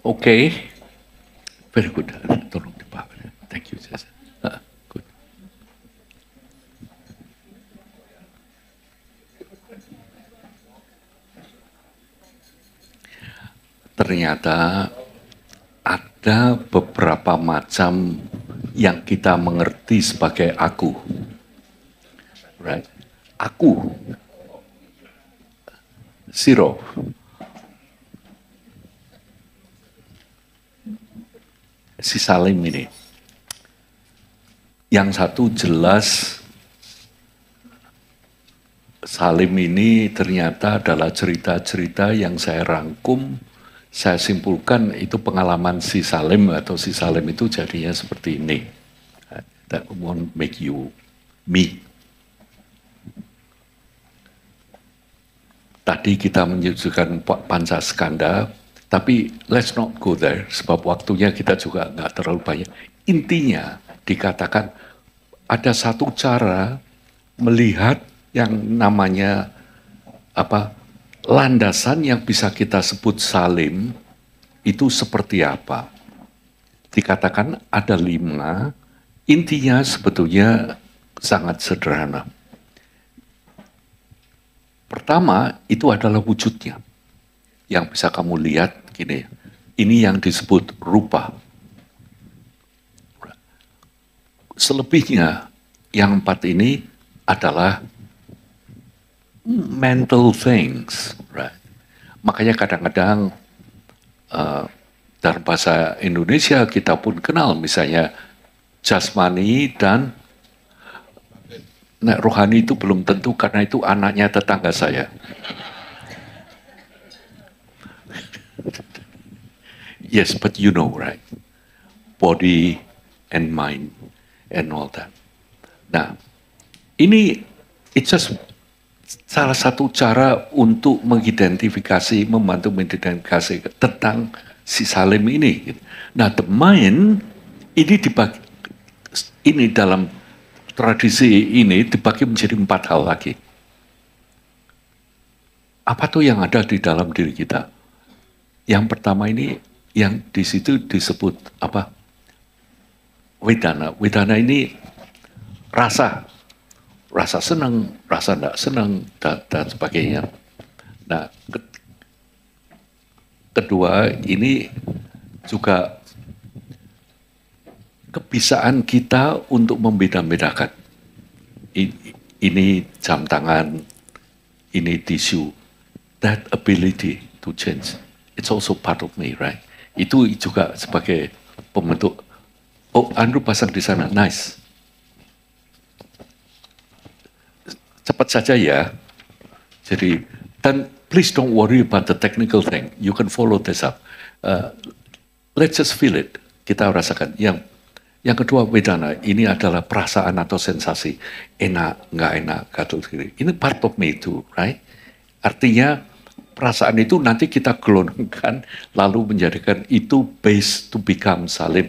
Okay, very good. Tolong Pak. Thank you, Cesar. Good. Ternyata ada beberapa macam yang kita mengerti sebagai aku. Right? Aku. Zero. Si Salim ini. Yang satu jelas Salim ini ternyata adalah cerita-cerita yang saya rangkum, saya simpulkan itu pengalaman si Salim atau si Salim itu jadinya seperti ini. That won't make you me. Tadi kita menyuguhkan Pancaskanda, tapi let's not go there, sebab waktunya kita juga nggak terlalu banyak. Intinya dikatakan ada satu cara melihat yang namanya landasan yang bisa kita sebut Salim itu seperti apa. Dikatakan ada 5, intinya sebetulnya sangat sederhana. Pertama itu adalah wujudnya. Yang bisa kamu lihat gini, ini yang disebut rupa. Selebihnya yang 4 ini adalah mental things, right? Makanya kadang-kadang dalam bahasa Indonesia kita pun kenal misalnya jasmani dan rohani itu belum tentu karena itu anaknya tetangga saya. Yes, but you know, right? Body and mind and all that. Nah, ini it's just salah satu cara untuk mengidentifikasi, membantu mengidentifikasi tentang si Salim ini. Nah, the mind ini dibagi, ini dalam tradisi ini dibagi menjadi 4 hal lagi. Apa tuh yang ada di dalam diri kita? Yang pertama ini yang di situ disebut apa? Wedana. Wedana ini rasa senang, rasa tidak senang, dan sebagainya. Nah, kedua ini juga kebiasaan kita untuk membeda-bedakan. Ini jam tangan, ini tisu. That ability to change, it's also part of me, right? Itu juga sebagai pembentuk. Oh, Andrew pasang di sana, nice. Cepat saja ya. Jadi, dan please don't worry about the technical thing. You can follow this up. Let's just feel it. Kita rasakan. Yang kedua, wedana. Ini adalah perasaan atau sensasi. Enak, nggak enak, gatal diri. Ini part of me too, right? Artinya, perasaan itu nanti kita gelontorkan, lalu menjadikan itu base to become Salim.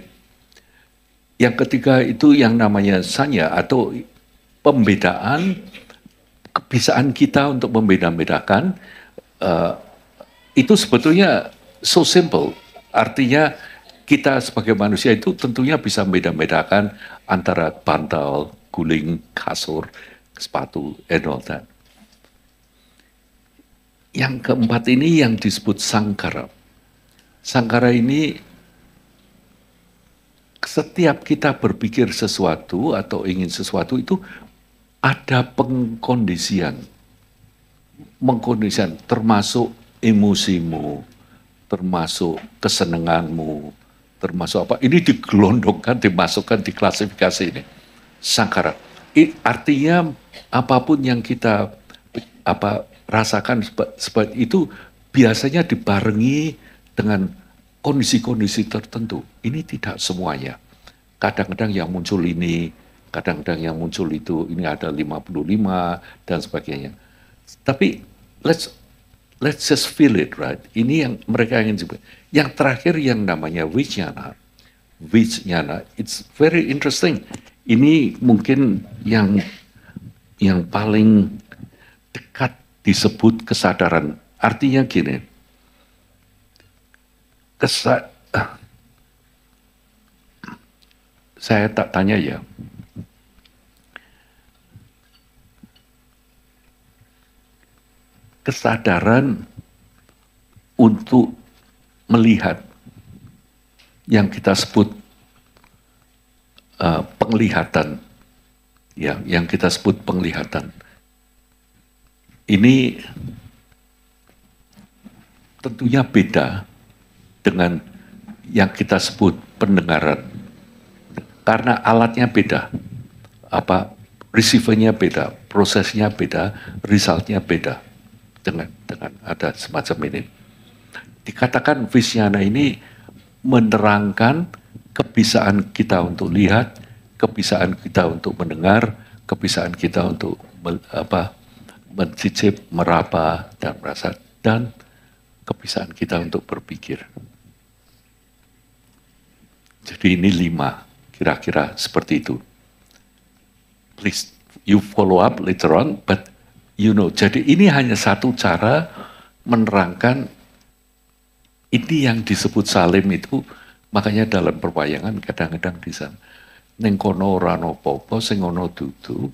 Yang ketiga itu yang namanya sanya atau pembedaan, kebiasaan kita untuk membeda-bedakan, itu sebetulnya so simple. Artinya kita sebagai manusia itu tentunya bisa membeda-bedakan antara bantal, guling, kasur, sepatu, and all that. Yang keempat ini yang disebut sangkara. Sangkara ini setiap kita berpikir sesuatu atau ingin sesuatu itu ada pengkondisian. Mengkondisian termasuk emosimu, termasuk kesenanganmu, termasuk apa. Ini digelondongkan, dimasukkan di klasifikasi ini. Sangkara. Artinya apapun yang kita rasakan seperti itu biasanya dibarengi dengan kondisi-kondisi tertentu. Ini tidak semuanya. Kadang-kadang yang muncul ini, kadang-kadang yang muncul itu, ini ada 55 dan sebagainya. Tapi let's just feel it, right? Ini yang mereka ingin sebut. Yang terakhir yang namanya Vijnana. Vijnana, it's very interesting. Ini mungkin yang paling dekat disebut kesadaran. Artinya gini, saya tak tanya ya, kesadaran untuk melihat yang kita sebut penglihatan, ya, yang kita sebut penglihatan. Ini tentunya beda dengan yang kita sebut pendengaran, karena alatnya beda, receivernya beda, prosesnya beda, resultnya beda dengan ada semacam ini. Dikatakan Vijnana ini menerangkan kebisaan kita untuk lihat, kebisaan kita untuk mendengar, kebisaan kita untuk mencicip, meraba, dan merasa, dan kebisaan kita untuk berpikir. Jadi ini 5, kira-kira seperti itu. Please, you follow up later on, but you know, jadi ini hanya satu cara menerangkan ini yang disebut salim itu, makanya dalam perwayangan kadang-kadang di sana, ning kono ora ana apa-apa, sing ana dudu,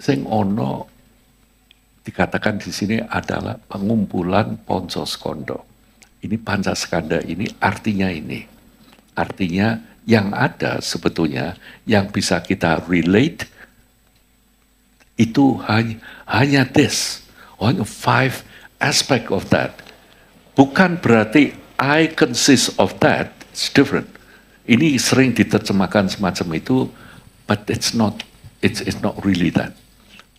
sing ana dikatakan di sini adalah pengumpulan Poncoskandha. Ini Pancaskanda ini artinya ini. Artinya yang ada sebetulnya yang bisa kita relate itu hanya this, hanya 5 aspect of that. Bukan berarti I consist of that, it's different. Ini sering diterjemahkan semacam itu, but it's not really that.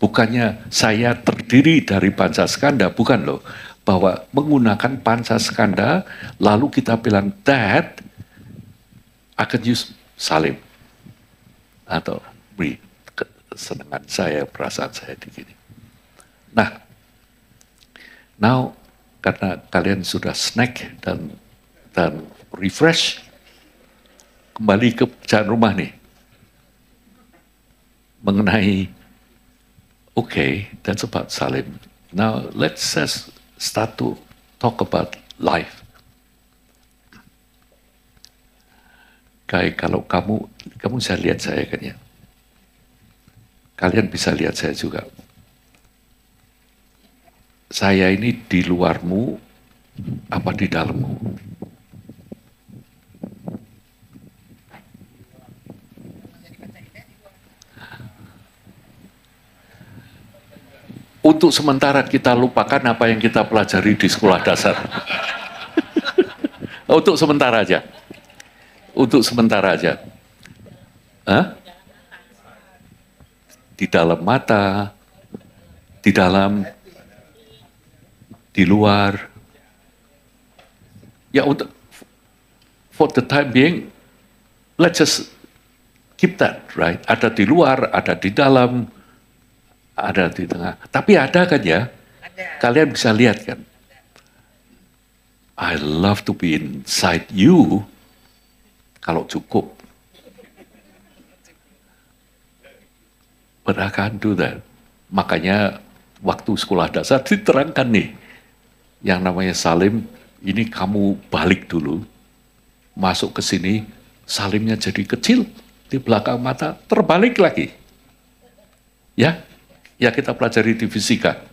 Bukannya saya terdiri dari Pancaskanda, bukan loh. Bahwa menggunakan Pancaskanda, lalu kita bilang that, akan use salim. Atau beri kesenangan saya, perasaan saya di sini. Nah, now karena kalian sudah snack dan refresh, kembali ke pekerjaan rumah nih. Mengenai, okay, that's about salim. Now let's start to talk about life. Kayak kalau kamu bisa lihat saya kan ya. Kalian bisa lihat saya juga. Saya ini di luarmu apa di dalammu? Untuk sementara kita lupakan apa yang kita pelajari di sekolah dasar. Untuk sementara aja. Untuk sementara aja. Hah? Di dalam mata, di dalam, di luar. Ya untuk for the time being, let's just keep that, right? Ada di luar, ada di dalam, ada di tengah. Tapi ada kan ya? Ada. Kalian bisa lihat kan? I love to be inside you, kalau cukup. But I can't do that. Makanya waktu sekolah dasar diterangkan nih, yang namanya salim, ini kamu balik dulu, masuk ke sini, salimnya jadi kecil, di belakang mata, terbalik lagi. Ya, ya kita pelajari di fisika.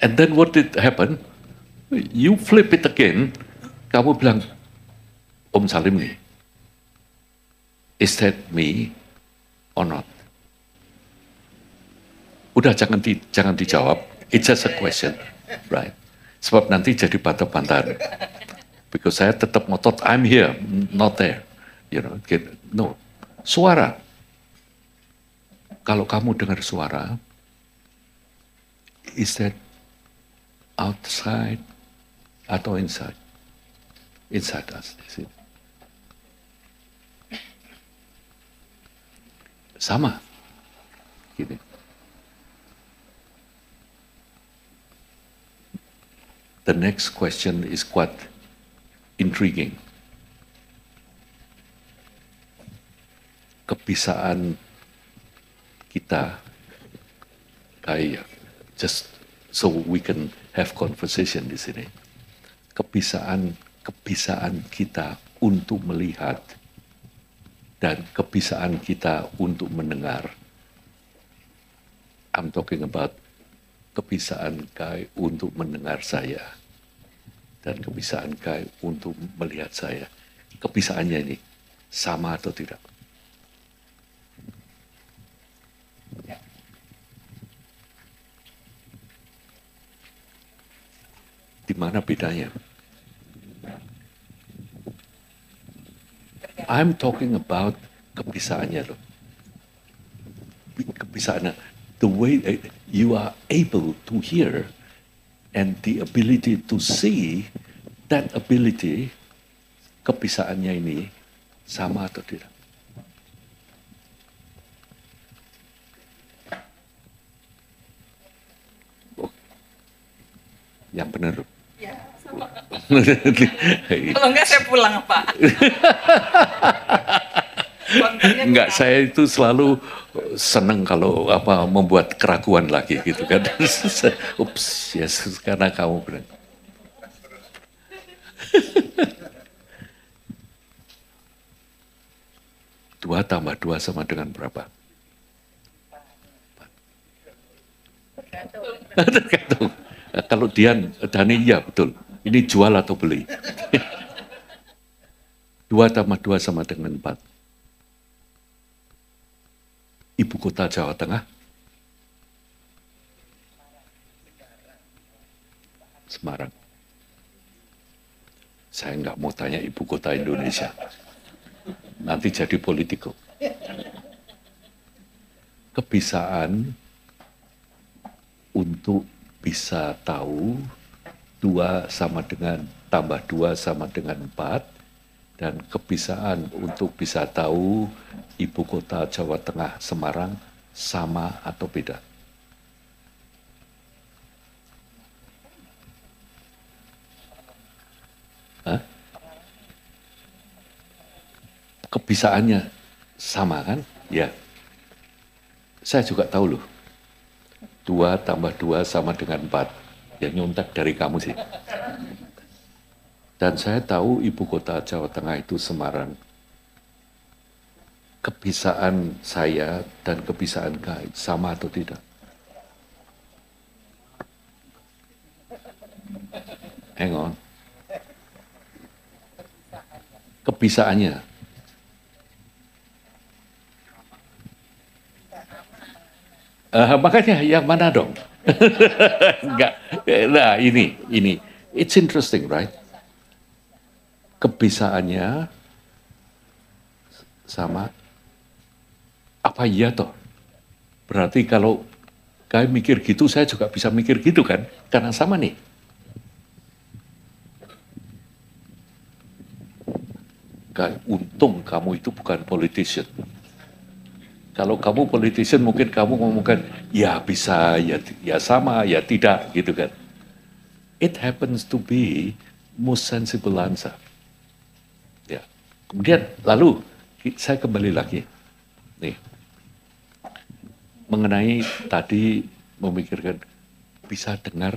And then what did happen? You flip it again, kamu bilang, Om Salim nih, is that me or not? Udah jangan dijawab, it's just a question, right? Sebab nanti jadi bantah-bantahan. Because saya tetap ngotot, I'm here, not there. You know, no. Suara. Kalau kamu dengar suara, is that outside atau inside? Inside us. Sama. Gini. The next question is quite intriguing. Kebisaan kita, kayak just so we can have conversation di sini. kebisaan kita untuk melihat dan kebisaan kita untuk mendengar. I'm talking about kebisaan Kai untuk mendengar saya dan kebisaan Kai untuk melihat saya. Kebisaannya ini sama atau tidak? Di mana bedanya? I'm talking about kebisaannya loh. Kebisaannya, the way you are able to hear and the ability to see, that ability, kebisaannya ini sama atau tidak? Oh, yang benar. Ya, sama. Kalau enggak saya pulang, Pak. Enggak, saya itu selalu senang kalau membuat keraguan lagi gitu kan. Ups, yes, karena kamu benar. Dua tambah dua sama dengan berapa? Tergantung. Kalau Dani iya betul. Ini jual atau beli. 2 tambah 2 sama dengan 4. Ibu kota Jawa Tengah? Semarang. Saya nggak mau tanya ibu kota Indonesia. Nanti jadi political. Kebisaan untuk bisa tahu 2 sama dengan tambah 2 sama dengan 4, dan kebisaan untuk bisa tahu ibu kota Jawa Tengah Semarang sama atau beda? Hah? Kebisaannya sama kan? Ya. Saya juga tahu loh. 2 tambah 2 sama dengan 4. Ya nyontek dari kamu sih. Dan saya tahu ibu kota Jawa Tengah itu Semarang. Kebisaan saya dan kebisaan Kai sama atau tidak? Hang on. Kebisaannya. Makanya yang mana dong? Enggak. Nah ini. It's interesting, right? Kebisaannya sama. Apa iya toh? Berarti kalau Kai mikir gitu, saya juga bisa mikir gitu kan? Karena sama nih. Kai, untung kamu itu bukan politician. Kalau kamu politician mungkin kamu ngomongkan, ya bisa, ya sama, ya tidak, gitu kan. It happens to be most sensible answer. Ya. Kemudian lalu saya kembali lagi. Nih. Mengenai tadi memikirkan bisa dengar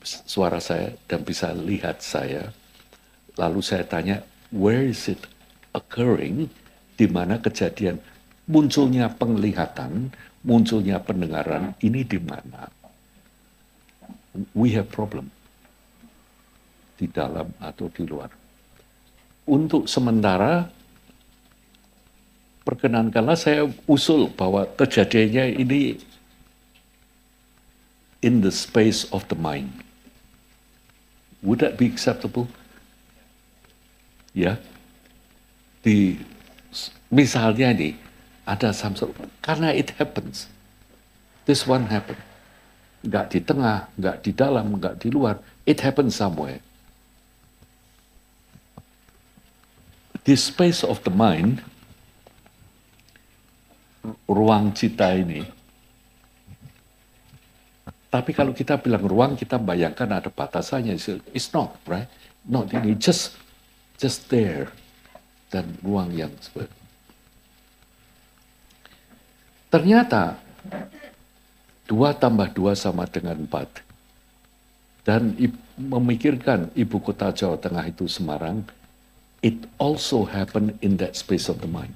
suara saya dan bisa lihat saya. Lalu saya tanya, where is it occurring? Di mana kejadian munculnya penglihatan, munculnya pendengaran, ini di mana? We have problem. Di dalam atau di luar. Untuk sementara, perkenankanlah saya usul bahwa kejadiannya ini in the space of the mind. Would that be acceptable? Ya. Misalnya nih, ada Samsung, karena it happens. This one happen. Nggak di tengah, nggak di dalam, nggak di luar. It happens somewhere. The space of the mind, ruang cita ini. Tapi kalau kita bilang ruang, kita bayangkan ada batasannya. It's not, right? Not ini, just there. Dan ruang yang seperti. Ternyata 2 tambah 2 sama dengan 4. dan memikirkan ibu kota Jawa Tengah itu Semarang, it also happened in that space of the mind.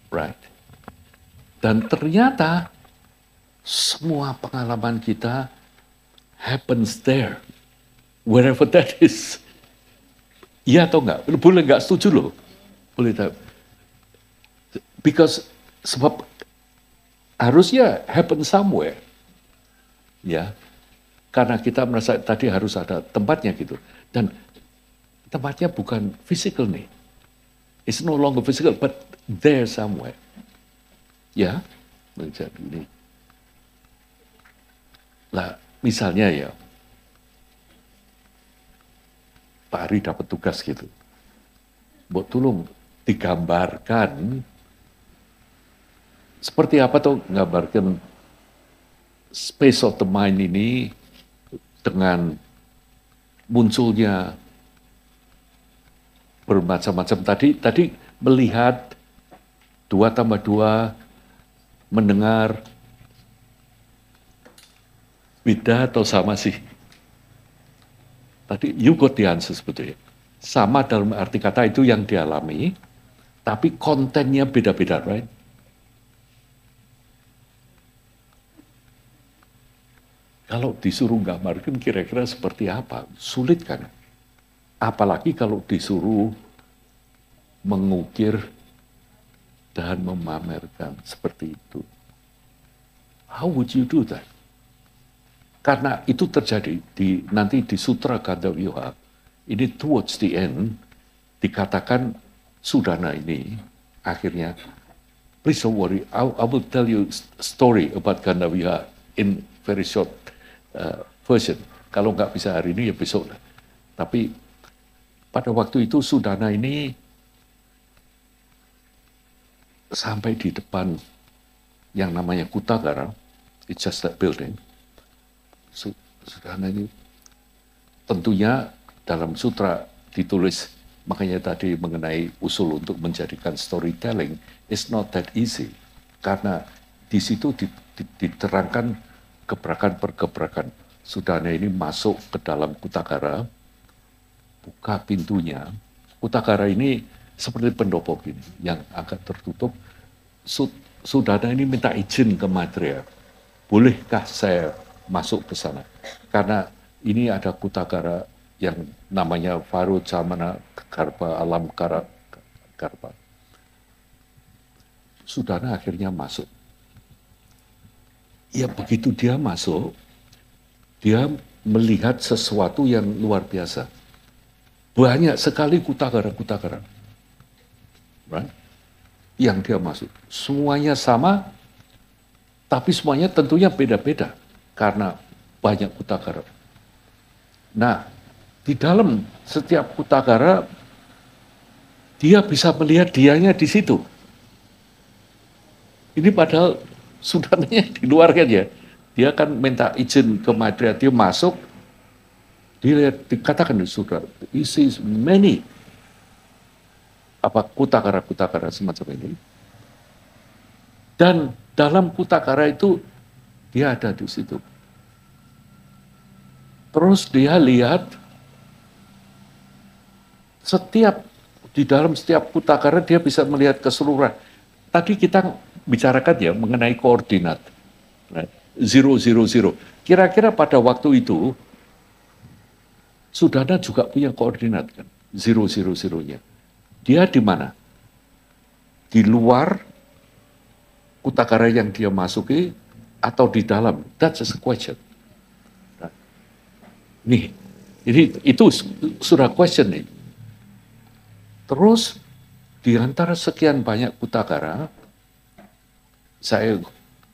Right. Dan ternyata semua pengalaman kita happens there, wherever that is. Iya atau enggak? Boleh enggak setuju loh? Boleh tahu. Because sebab harusnya happen somewhere. Ya. Karena kita merasa tadi harus ada tempatnya gitu. Dan tempatnya bukan physical nih. It's no longer physical, but there somewhere. Ya, menjadi ini. Lah, misalnya ya, Pak Ari dapat tugas gitu. Mbok tolong digambarkan seperti apa tuh menggambarkan space of the mind ini dengan munculnya bermacam-macam tadi melihat 2+2 mendengar beda atau sama sih? Tadi you got the answer sebetulnya. Sama dalam arti kata itu yang dialami, tapi kontennya beda-beda, right? Kalau disuruh gambarkan kira-kira seperti apa, sulit kan? Apalagi kalau disuruh mengukir dan memamerkan seperti itu. How would you do that? Karena itu terjadi nanti di Sutra Gandhavyuha, ini towards the end, dikatakan Sudana ini akhirnya, please don't worry, I will tell you story about Gandhavyuha in very short version. Kalau nggak bisa hari ini ya besok lah. Tapi pada waktu itu Sudana ini sampai di depan yang namanya Kutagara, it's just that building. Sudana ini tentunya dalam sutra ditulis, makanya tadi mengenai usul untuk menjadikan storytelling, it's not that easy. Karena di situ diterangkan gebrakan per gebrakan. Sudana ini masuk ke dalam Kutagara, buka pintunya. Kutagara ini seperti pendopo gini, yang agak tertutup. Sudana ini minta izin ke Maitreya, bolehkah saya masuk ke sana? Karena ini ada Kutagara yang namanya Varocamana Garba Alam Garba. Sudana akhirnya masuk. Ya begitu dia masuk, dia melihat sesuatu yang luar biasa. Banyak sekali Kutagara. Right? Yang dia masuk. Semuanya sama, tapi semuanya tentunya beda-beda. Karena banyak Kutagara. Nah, di dalam setiap Kutagara, dia bisa melihat dianya di situ. Ini padahal Sudananya di luar kan ya. Dia kan minta izin ke Maitreya, dia masuk, dilihat, dikatakan di sutra, he sees many Kutagara semacam ini. Dan dalam Kutagara itu dia ada di situ. Terus dia lihat di dalam setiap Kutagara dia bisa melihat keseluruhan. Tadi kita bicarakan ya mengenai koordinat. 000. Kira-kira pada waktu itu Sudana juga punya koordinat kan, 000-nya. Dia di mana? Di luar Kutagara yang dia masuki atau di dalam? That's a question. Nih, itu sudah question nih. Terus di antara sekian banyak Kutagara, saya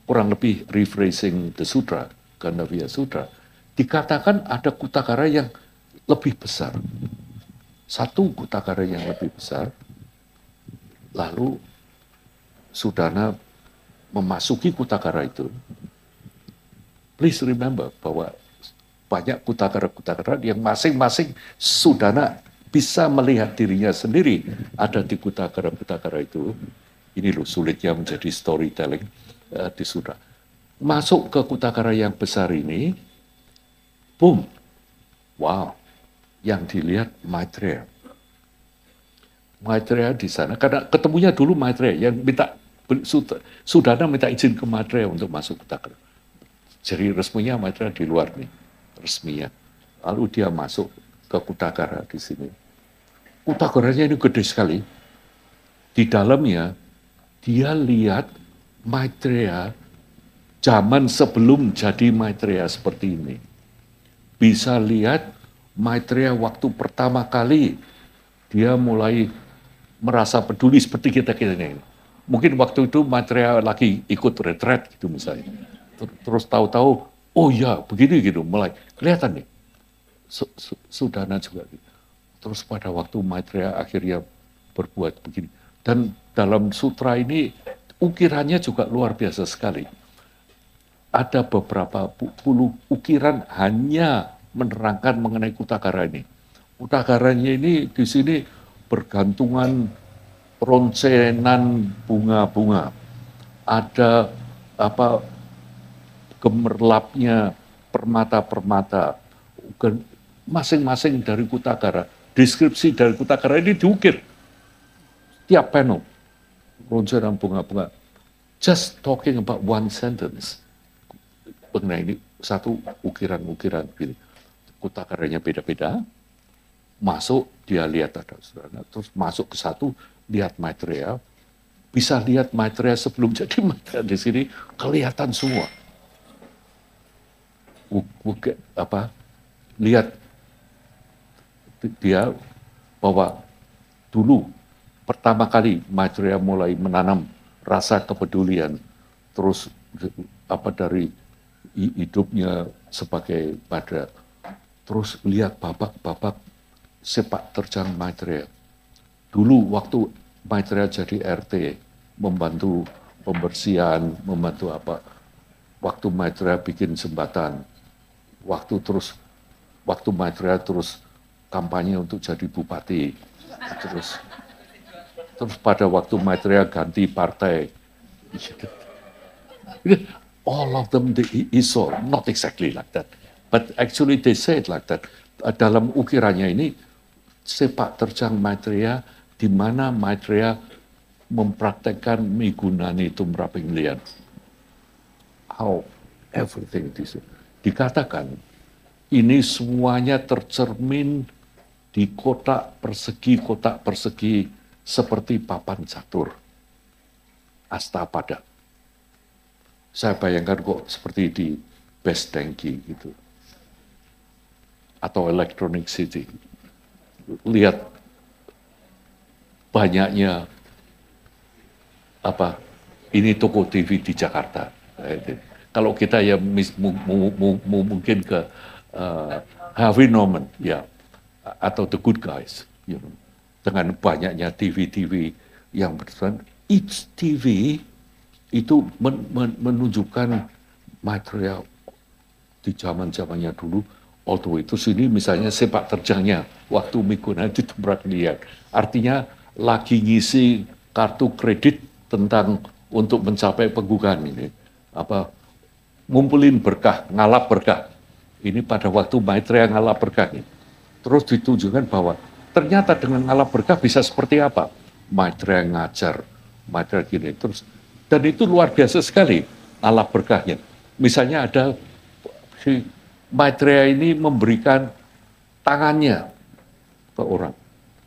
kurang lebih rephrasing the sutra, Gandhavya Sutra, dikatakan ada Kutagara yang lebih besar. Satu Kutagara yang lebih besar, lalu Sudana memasuki Kutagara itu. Please remember bahwa banyak Kutagara yang masing-masing Sudana bisa melihat dirinya sendiri ada di Kutagara itu. Ini loh sulitnya menjadi storytelling di sutra. masuk ke Kutakara yang besar ini, boom, wow, yang dilihat Maitreya. Maitreya di sana, karena ketemunya dulu Maitreya, yang Sudana minta izin ke Maitreya untuk masuk Kutakara. Jadi resminya Maitreya di luar nih, resminya. Lalu dia masuk ke Kutakara di sini. Kutakaranya ini gede sekali. Di dalamnya, dia lihat Maitreya zaman sebelum jadi Maitreya seperti ini. Bisa lihat Maitreya waktu pertama kali dia mulai merasa peduli seperti kita-kita ini. Mungkin waktu itu Maitreya lagi ikut retret gitu misalnya. Terus tahu-tahu, oh ya begini gitu, mulai kelihatan nih. Sudana juga gitu. Terus pada waktu Maitreya akhirnya berbuat begini. Dan dalam sutra ini ukirannya juga luar biasa sekali. Ada beberapa puluh ukiran hanya menerangkan mengenai Kutakara ini. Kutakaranya ini di sini bergantungan ronsenan bunga-bunga. Ada apa gemerlapnya permata-permata. Masing-masing dari Kutakara, deskripsi dari Kutakara ini diukir. Tiap panel, ronsenan bunga-bunga. Just talking about one sentence. Mengenai ini satu ukiran-ukiran gini. Kutakaranya beda-beda, masuk dia lihat ada saudara, terus masuk ke satu lihat Maitreya, bisa lihat Maitreya sebelum jadi Maitreya di sini kelihatan semua. Lihat dia bahwa dulu pertama kali Maitreya mulai menanam rasa kepedulian, terus dari hidupnya sebagai pada, terus lihat babak-babak sepak terjang Maitreya. Dulu waktu Maitreya jadi RT, membantu pembersihan, membantu apa, waktu Maitreya bikin jembatan, waktu Maitreya terus kampanye untuk jadi bupati, terus pada waktu Maitreya ganti partai, all of them is so not exactly like that, but actually they say it like that. Dalam ukirannya ini sepak terjang Maitreya, di mana Maitreya mempraktekkan migunani tumraping lian. How everything this dikatakan ini semuanya tercermin di kotak persegi seperti papan catur astapada. Saya bayangkan kok seperti di Best Denki gitu, atau Electronic City. Lihat banyaknya ini toko TV di Jakarta. Kalau kita ya mungkin ke Harvey Norman ya, atau The Good Guys, dengan banyaknya TV yang berterusan. Each TV itu menunjukkan Maitreya di zamannya dulu. Although itu sini misalnya sepak terjangnya waktu migunani tumraping lian. Artinya lagi ngisi kartu kredit untuk mencapai penggugaan ini. Ngumpulin berkah, ngalap berkah. Ini pada waktu Maitreya ngalap berkah ini. Terus ditunjukkan bahwa ternyata dengan ngalap berkah bisa seperti apa. Maitreya ngajar, Maitreya gini. Terus, dan itu luar biasa sekali ngalap berkahnya. Misalnya ada si Maitreya ini memberikan tangannya ke orang.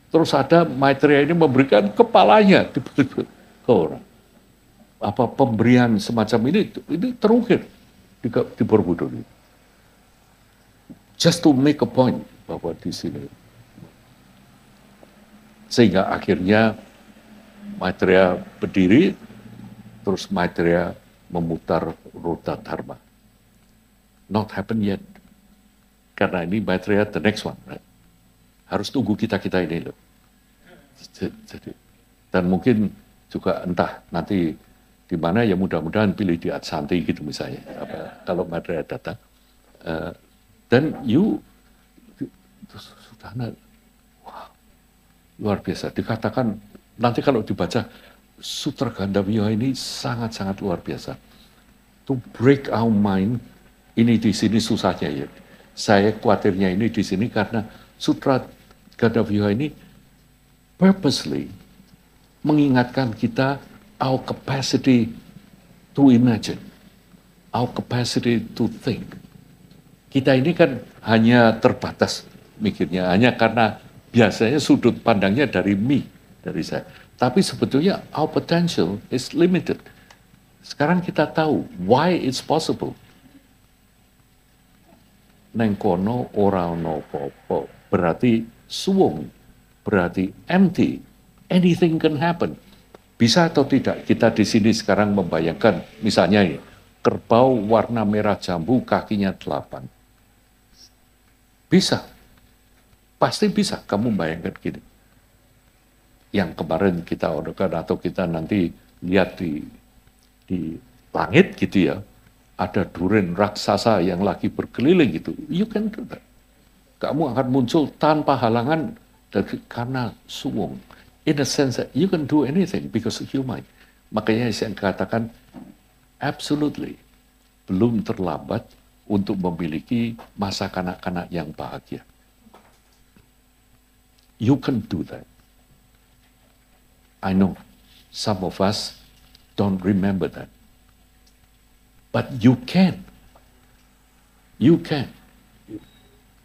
Terus ada Maitreya ini memberikan kepalanya ke orang. Pemberian semacam ini terukir di Borobudur. Just to make a point bahwa di sini. Sehingga akhirnya Maitreya berdiri, terus Maitreya memutar roda dharma. Not happen yet. Karena ini Maitreya the next one, right? Harus tunggu kita ini loh. Jadi, dan mungkin juga entah nanti di mana, ya mudah-mudahan pilih di Adsanti gitu misalnya. Kalau Maitreya datang, dan sudah wow, luar biasa. Dikatakan nanti kalau dibaca Sutra Gandha Viyuha ini sangat-sangat luar biasa. to break our mind. Ini di sini susahnya ya. Saya khawatirnya ini di sini karena Sutra Gadavyuha ini purposely mengingatkan kita our capacity to imagine, our capacity to think. Kita ini kan hanya terbatas mikirnya, hanya karena biasanya sudut pandangnya dari me, dari saya. Tapi sebetulnya our potential is limited. Sekarang kita tahu why it's possible. Neng kono ora ono popo, berarti suwung, berarti empty. Anything can happen. Bisa atau tidak kita di sini sekarang membayangkan, misalnya ini, kerbau warna merah jambu kakinya 8. Bisa, pasti bisa. Kamu bayangkan gini. Yang kemarin kita odokan atau kita nanti lihat di langit gitu ya, ada durian raksasa yang lagi berkeliling gitu. You can do that. Kamu akan muncul tanpa halangan karena suwung. In a sense that you can do anything because of your mind. Makanya saya katakan absolutely belum terlambat untuk memiliki masa kanak-kanak yang bahagia. You can do that. I know some of us don't remember that. But you can. You can.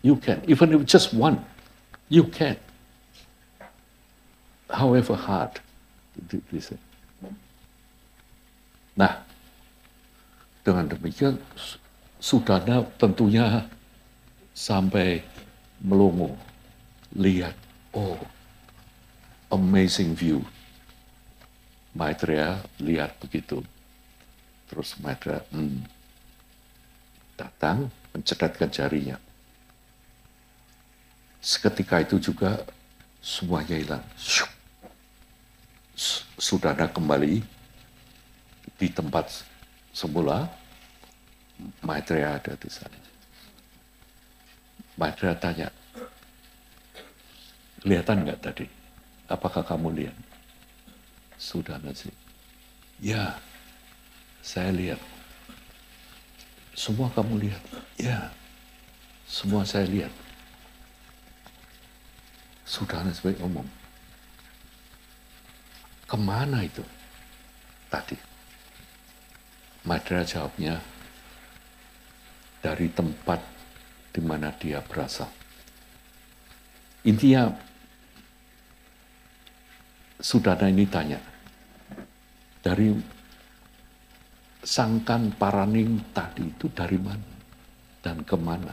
You can. Even if just one, you can. However hard. Nah, dengan demikian, Sudana tentunya sampai melongo. Lihat, oh, amazing view. Maitreya lihat begitu. Terus Maitreya datang, mencedakkan jarinya. Seketika itu juga semuanya hilang. Sudana kembali di tempat semula. Maitreya ada di sana. Maitreya tanya, kelihatan nggak tadi? Apakah kamu lihat? Sudana sih. Ya, saya lihat. Semua kamu lihat? Ya, semua saya lihat. Sudana sebagai umum. Kemana itu? Tadi. Maitreya jawabnya, dari tempat di mana dia berasal. Intinya, Sudana ini tanya, dari Sangkan Paraning tadi itu dari mana dan kemana?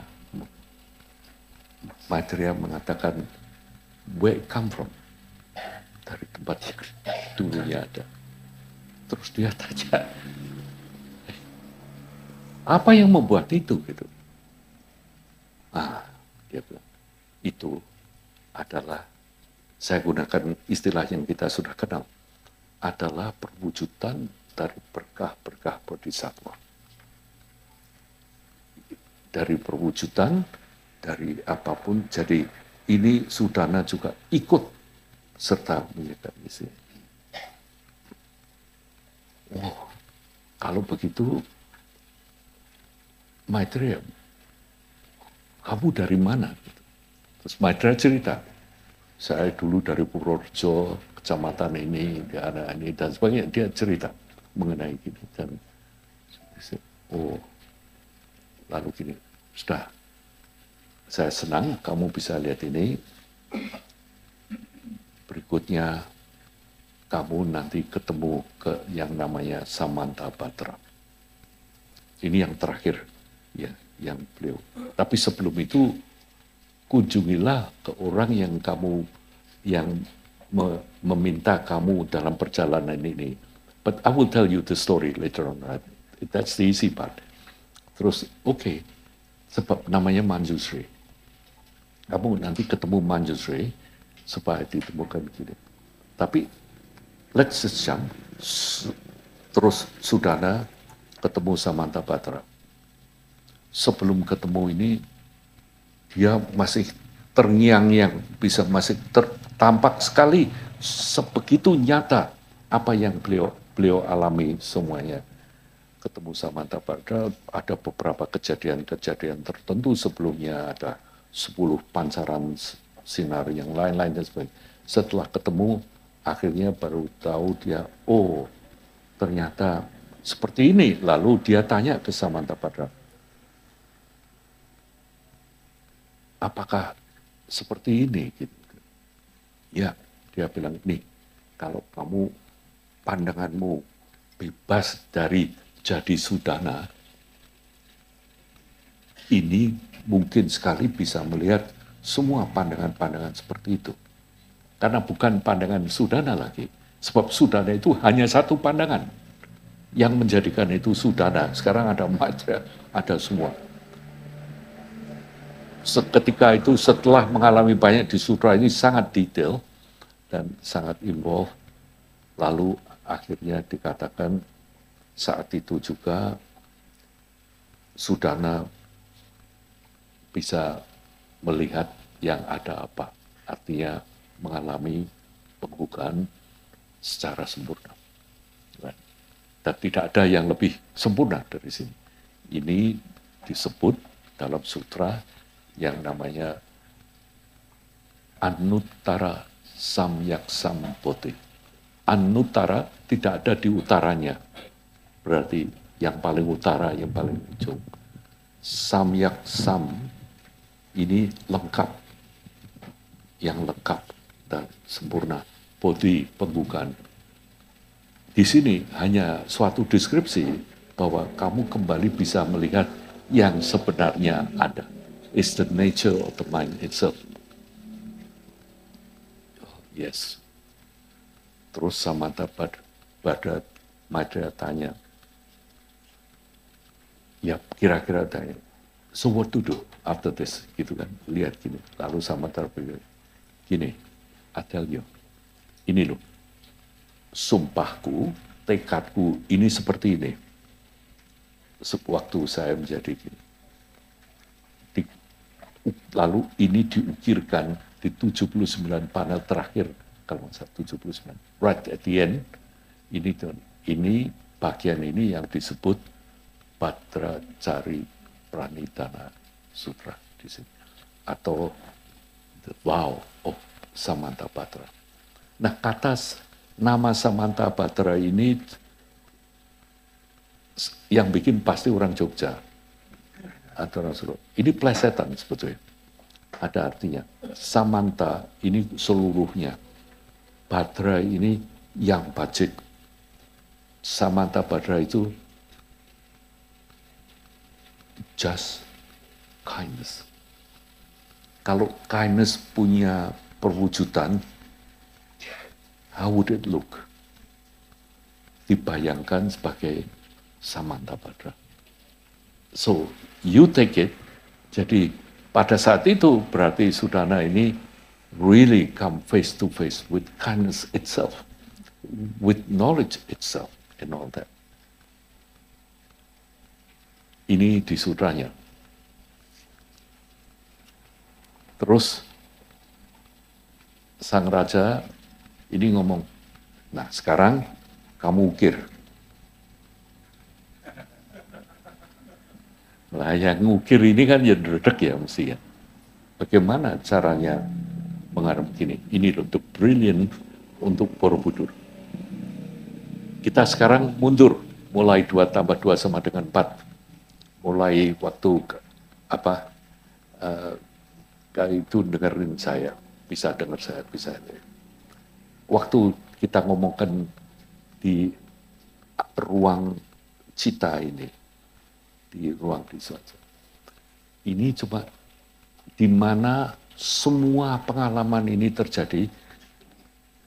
Maitreya mengatakan, where it come from? Dari tempat yang dulunya ada. Terus dia tanya, apa yang membuat itu gitu? Dia bilang, itu adalah, saya gunakan istilah yang kita sudah kenal, adalah perwujudan dari berkah-berkah bodhisattva. Dari perwujudan, dari apapun, jadi ini Sudana juga ikut serta menyekat isi. Oh, kalau begitu, Maitreya, kamu dari mana? Terus Maitreya cerita, saya dulu dari Purworejo, kecamatan ini, daerah ini, dan sebagainya. Dia cerita mengenai gini. Dan, oh, lalu gini, sudah, saya senang kamu bisa lihat ini. Berikutnya, kamu nanti ketemu ke yang namanya Samantabhadra. Ini yang terakhir. Ya, yang beliau. Tapi sebelum itu kunjungilah ke orang yang kamu yang meminta kamu dalam perjalanan ini. But I will tell you the story later on. Right? That's the easy part. Terus, oke, sebab namanya Manjusri. Kamu nanti ketemu Manjusri supaya ditemukan gini. Tapi let's just jump. Terus Sudana ketemu Samantabhadra. Sebelum ketemu ini, dia masih terngiang-ngiang, bisa masih tampak sekali sebegitu nyata apa yang beliau alami semuanya. ketemu Samantabhadra, ada beberapa kejadian-kejadian tertentu sebelumnya, ada 10 pancaran sinar yang lain-lain dan sebagainya. Setelah ketemu, akhirnya baru tahu dia, oh ternyata seperti ini. Lalu dia tanya ke Samantabhadra, apakah seperti ini? Gitu. Ya, dia bilang, nih, kalau kamu pandanganmu bebas dari jadi Sudana, ini mungkin sekali bisa melihat semua pandangan-pandangan seperti itu. Karena bukan pandangan Sudana lagi. Sebab Sudana itu hanya satu pandangan. Yang menjadikan itu Sudana. Sekarang ada Maitreya, ada semua. Seketika itu setelah mengalami banyak di sutra ini sangat detail dan sangat involved. Lalu akhirnya dikatakan saat itu juga Sudana bisa melihat yang ada apa. Artinya mengalami pembukaan secara sempurna. Dan tidak ada yang lebih sempurna dari sini. Ini disebut dalam sutra yang namanya Anuttara Samyak Sambodhi. Anuttara tidak ada di utaranya. Berarti yang paling utara, yang paling ujung. Samyak Sam ini lengkap. Yang lengkap dan sempurna. Bodhi, pembukaan. Di sini hanya suatu deskripsi bahwa kamu kembali bisa melihat yang sebenarnya ada. It's the nature of the mind itself. Yes. Terus Samantabhadra Maitreya tanya, ya kira-kira tanya, so what to do after this, gitu kan, lihat gini. Lalu Samantabhadra gini, I tell you, ini loh, sumpahku, tekadku ini seperti ini. Waktu saya menjadi gini. Lalu ini diukirkan di 79 panel terakhir, kalau nggak salah 79. Right at the end, ini bagian ini yang disebut Bhadracari Pranidhana Sutra di sini. Atau the vow of Samantabhadra. Nah, nama Samantabhadra ini yang bikin pasti orang Jogja atau orang Solo. Ini plesetan sebetulnya. Ada artinya. Samanta ini seluruhnya. Bhadra ini yang bajik. Samantabhadra itu just kindness. Kalau kindness punya perwujudan, how would it look? Dibayangkan sebagai Samantabhadra. So, you take it, jadi pada saat itu berarti Sudana ini really come face to face with kindness itself, with knowledge itself and all that. Ini di sutranya. Terus sang raja ini ngomong, nah sekarang kamu ukir. Nah yang ngukir ini kan ya dredeg ya mesti ya. Bagaimana caranya mengharap gini? Ini loh, the brilliant untuk Borobudur. Kita sekarang mundur, mulai 2 tambah 2 sama dengan 4. Mulai waktu itu dengerin saya, bisa dengar saya, bisa. Waktu kita ngomongkan di ruang cita ini, di ruang disuaca. Ini coba di mana semua pengalaman ini terjadi.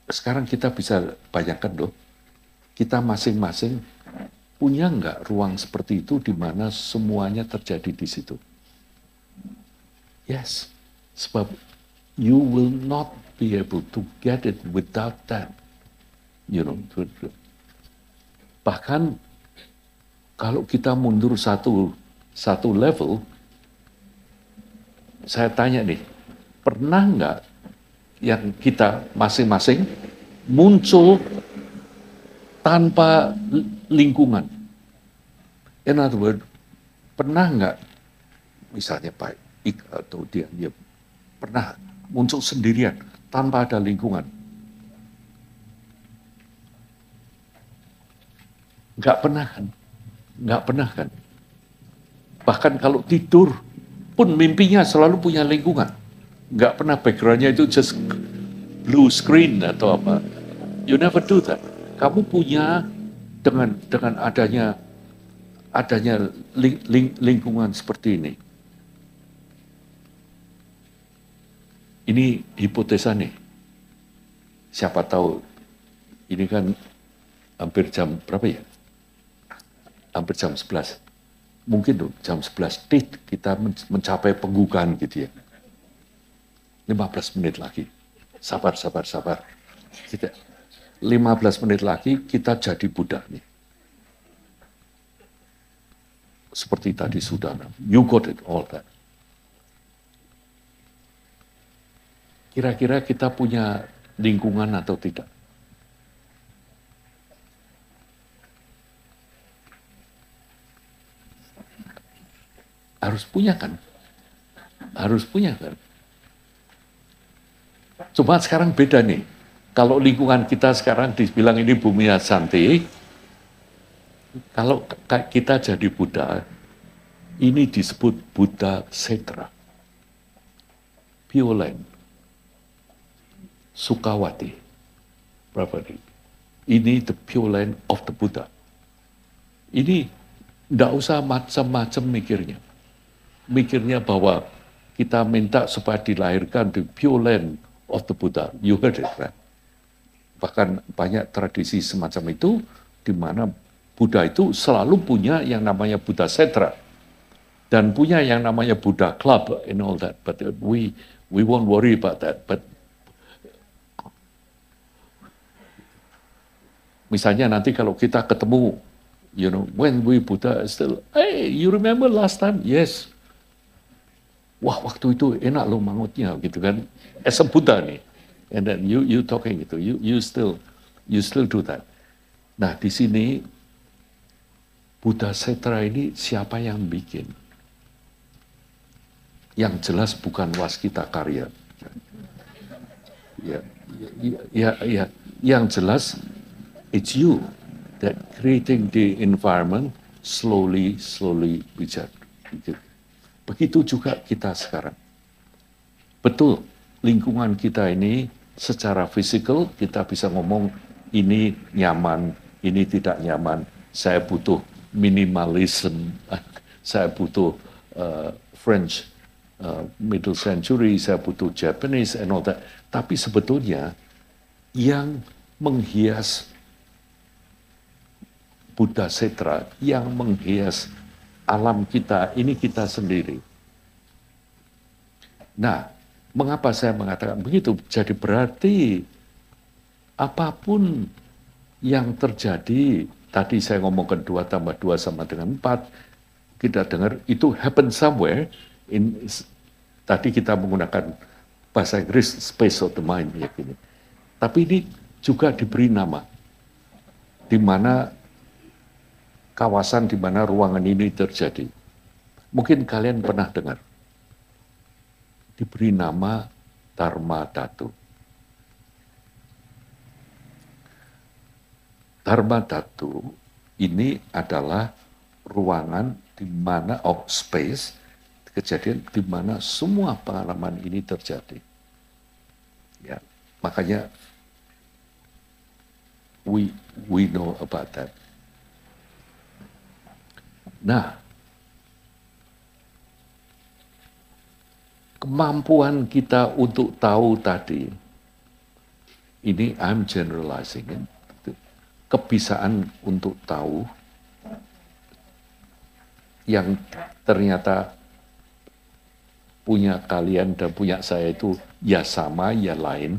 Sekarang kita bisa bayangkan loh, kita masing-masing punya nggak ruang seperti itu di mana semuanya terjadi di situ? Yes, sebab you will not be able to get it without that. You know, bahkan kalau kita mundur satu level, saya tanya nih, pernah nggak yang kita masing-masing muncul tanpa lingkungan? In other words, pernah nggak misalnya Pak Ik atau dia pernah muncul sendirian tanpa ada lingkungan? Nggak pernah kan? Nggak pernah kan? Bahkan kalau tidur pun mimpinya selalu punya lingkungan. Nggak pernah backgroundnya itu just blue screen atau apa. You never do that. Kamu punya dengan adanya lingkungan seperti ini. Ini hipotesa nih. Siapa tahu ini kan hampir jam berapa ya? Hampir jam 11. Mungkin tuh jam 11 kita mencapai penggugaan gitu ya. 15 menit lagi. Sabar. Kita 15 menit lagi kita jadi Buddha nih. Seperti tadi Sudana. You got it all that. Kira-kira kita punya lingkungan atau tidak? Harus punya kan? Harus punya kan? Cuma sekarang beda nih. Kalau lingkungan kita sekarang dibilang ini bumi Asanti, kalau kita jadi Buddha, ini disebut Buddha Setra. Pure Land. Sukawati. Berapa nih? Ini the pure land of the Buddha. Ini tidak usah macam-macam mikirnya. Mikirnya bahwa kita minta supaya dilahirkan di pure land of the Buddha. You heard it, right? Bahkan banyak tradisi semacam itu, di mana Buddha itu selalu punya yang namanya Buddha Setra. Dan punya yang namanya Buddha Club and all that. But we won't worry about that. But misalnya nanti kalau kita ketemu, you know, when we Buddha still, hey, you remember last time? Yes. Wah, waktu itu enak loh mangutnya, gitu kan? As a Buddha nih, and then you talking gitu, you still do that. Nah, di sini Buddha Setra ini siapa yang bikin? Yang jelas bukan Waskita Karya. Ya. Yang jelas it's you that creating the environment slowly bijak. Begitu juga kita sekarang. Betul, lingkungan kita ini secara fisikal kita bisa ngomong ini nyaman, ini tidak nyaman. Saya butuh minimalism, saya butuh French middle century, saya butuh Japanese and all that. Tapi sebetulnya yang menghias Buddha Setra, yang menghias alam kita, ini kita sendiri. Nah, mengapa saya mengatakan begitu? Jadi berarti apapun yang terjadi, tadi saya ngomongkan 2 tambah 2 sama dengan 4, kita dengar itu happen somewhere, tadi kita menggunakan bahasa Inggris space of the mind, ya gini. Tapi ini juga diberi nama, di mana kawasan di mana ruangan ini terjadi. Mungkin kalian pernah dengar. Diberi nama Dharma Dhatu. Dharma Dhatu ini adalah ruangan di mana space, kejadian di mana semua pengalaman ini terjadi. Ya, makanya we know about that. Nah, kemampuan kita untuk tahu tadi, ini I'm generalizing, kebisaan untuk tahu yang ternyata punya kalian dan punya saya itu ya sama, ya lain.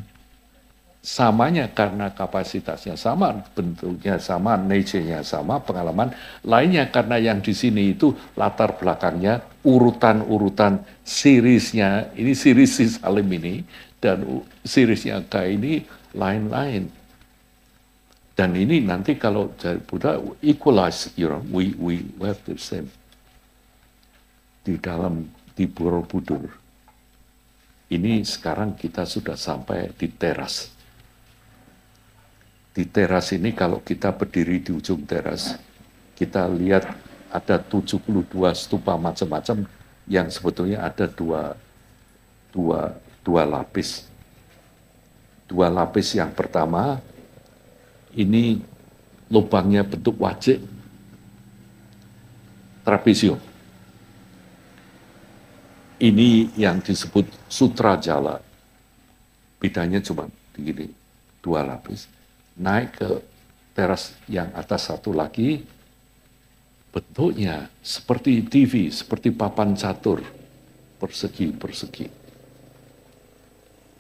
Samanya karena kapasitasnya sama, bentuknya sama, nature-nya sama, pengalaman. Lainnya karena yang di sini itu latar belakangnya, urutan-urutan seriesnya, ini series Salim ini, dan seriesnya K ini lain-lain. Dan ini nanti kalau dari Buddha equalize, we have the same di Borobudur. Ini sekarang kita sudah sampai di teras. Di teras ini kalau kita berdiri di ujung teras, kita lihat ada 72 stupa macam-macam yang sebetulnya ada dua lapis. Dua lapis yang pertama, ini lubangnya bentuk wajik, trapesium. Ini yang disebut sutra jala. Bedanya cuma begini, 2 lapis. Naik ke teras yang atas satu lagi, bentuknya seperti TV, seperti papan catur, persegi-persegi.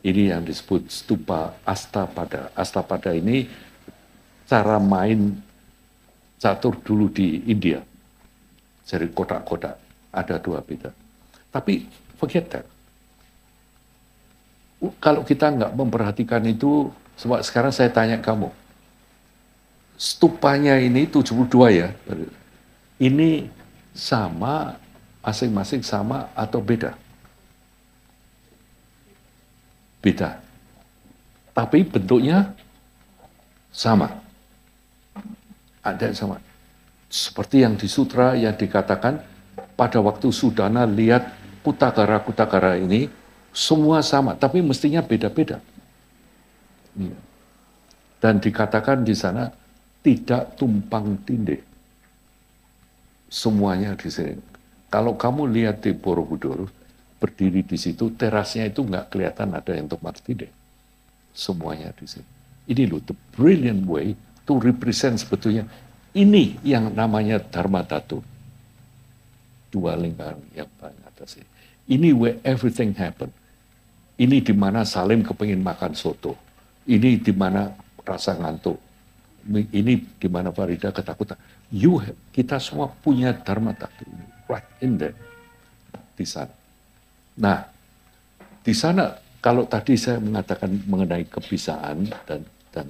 Ini yang disebut stupa Astapada. Astapada ini cara main catur dulu di India. Jadi kotak-kotak, ada 2 beda. Tapi forget that. Kalau kita nggak memperhatikan itu, sebab sekarang saya tanya kamu, stupanya ini 72 ya, ini sama, masing-masing sama atau beda? Beda. Tapi bentuknya sama. Ada yang sama. Seperti yang di sutra yang dikatakan, pada waktu Sudana lihat kutakara-kutakara ini, semua sama, tapi mestinya beda-beda. Dan dikatakan di sana, tidak tumpang tindih. Semuanya di sini. Kalau kamu lihat di Borobudur, berdiri di situ, terasnya itu nggak kelihatan ada yang tumpang tindih. Semuanya di sini. Ini loh, the brilliant way to represent sebetulnya. Ini yang namanya Dharma Dhatu. 2 lingkaran yang paling atas ini. Ini where everything happen. Ini di mana Salim kepingin makan soto. Ini di mana rasa ngantuk. Ini di mana Farida ketakutan. Kita semua punya Dharma Dhatu. Right in there. Di sana. Nah, di sana kalau tadi saya mengatakan mengenai kebiasaan dan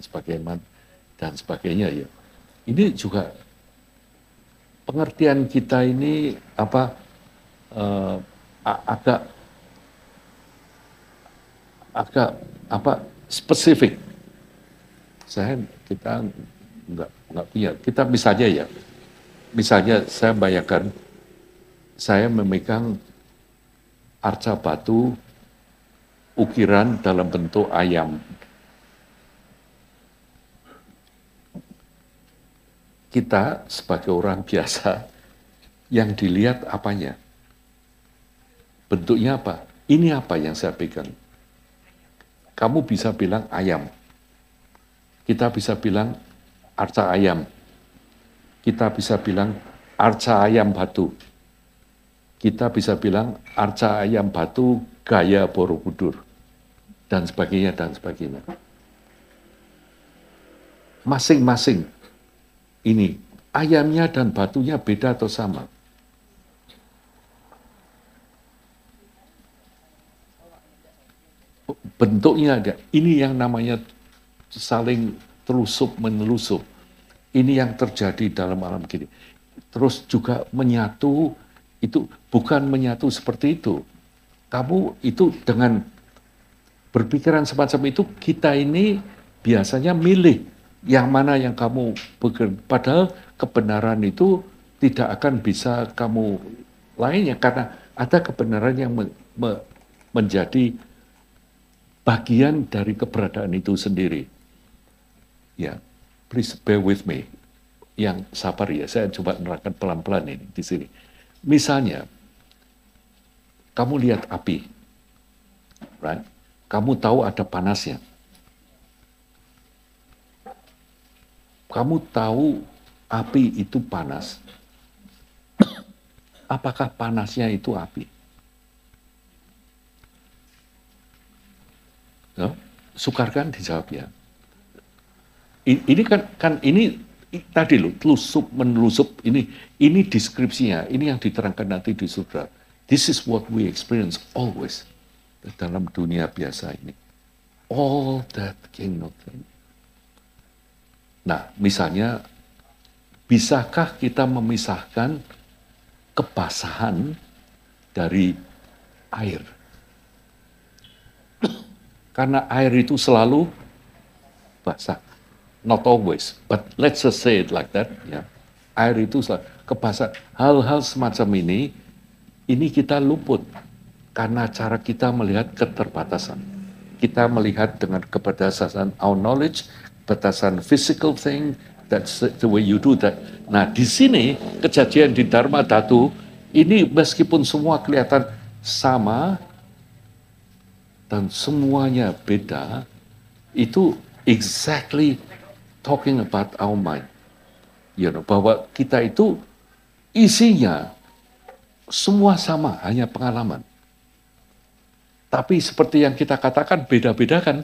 sebagainya ya. Ini juga pengertian kita ini agak spesifik. Kita nggak punya. Kita misalnya saya bayangkan saya memegang arca batu ukiran dalam bentuk ayam. Kita sebagai orang biasa yang dilihat apanya? Bentuknya apa? Ini apa yang saya pegang? Kamu bisa bilang ayam. Kita bisa bilang arca ayam. Kita bisa bilang arca ayam batu. Kita bisa bilang arca ayam batu gaya Borobudur. Dan sebagainya, dan sebagainya. Masing-masing ini, ayamnya dan batunya beda atau sama? Bentuknya ada. Ini yang namanya saling telusup-menelusup. Ini yang terjadi dalam alam gini. Terus juga menyatu, itu bukan menyatu seperti itu. Kamu itu dengan berpikiran semacam itu, kita ini biasanya milih yang mana yang kamu bekerja. Padahal kebenaran itu tidak akan bisa kamu lainnya, karena ada kebenaran yang menjadi bagian dari keberadaan itu sendiri. Ya, please bear with me. Yang sabar ya, saya coba menerangkan pelan-pelan ini di sini. Misalnya, kamu lihat api, right? Kamu tahu ada panasnya. Kamu tahu api itu panas. Apakah panasnya itu api? No? Sukar kan dijawab ya. Ini kan ini tadi loh, telusup menelusup, ini deskripsinya, ini yang diterangkan nanti di sutra. This is what we experience always dalam dunia biasa ini. All that cannot think. Nah, misalnya, bisakah kita memisahkan kebasahan dari air? Karena air itu selalu basah. Not always, but let's just say it like that. Ya. Air itu selalu kebasahan. Hal-hal semacam ini kita luput karena cara kita melihat keterbatasan. Kita melihat dengan keterbatasan our knowledge, batasan physical thing, that's the way you do that. Nah, di sini kejadian di Dharma Dhatu ini meskipun semua kelihatan sama dan semuanya beda, itu exactly talking about our mind. You know, bahwa kita itu isinya semua sama, hanya pengalaman. Tapi seperti yang kita katakan beda-beda kan,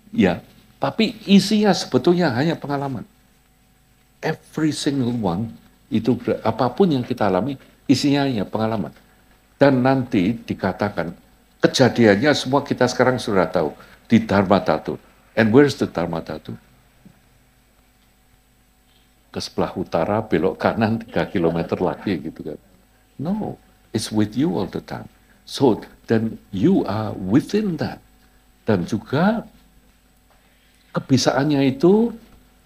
ya. Tapi isinya sebetulnya hanya pengalaman. Every single one itu apapun yang kita alami isinya hanya pengalaman. Dan nanti dikatakan kejadiannya semua kita sekarang sudah tahu di Dharma Dhatu. And where's the Dharma Dhatu? Ke sebelah utara belok kanan 3 kilometer lagi gitu kan. No, it's with you all the time. So, then you are within that. Dan juga kebisaannya itu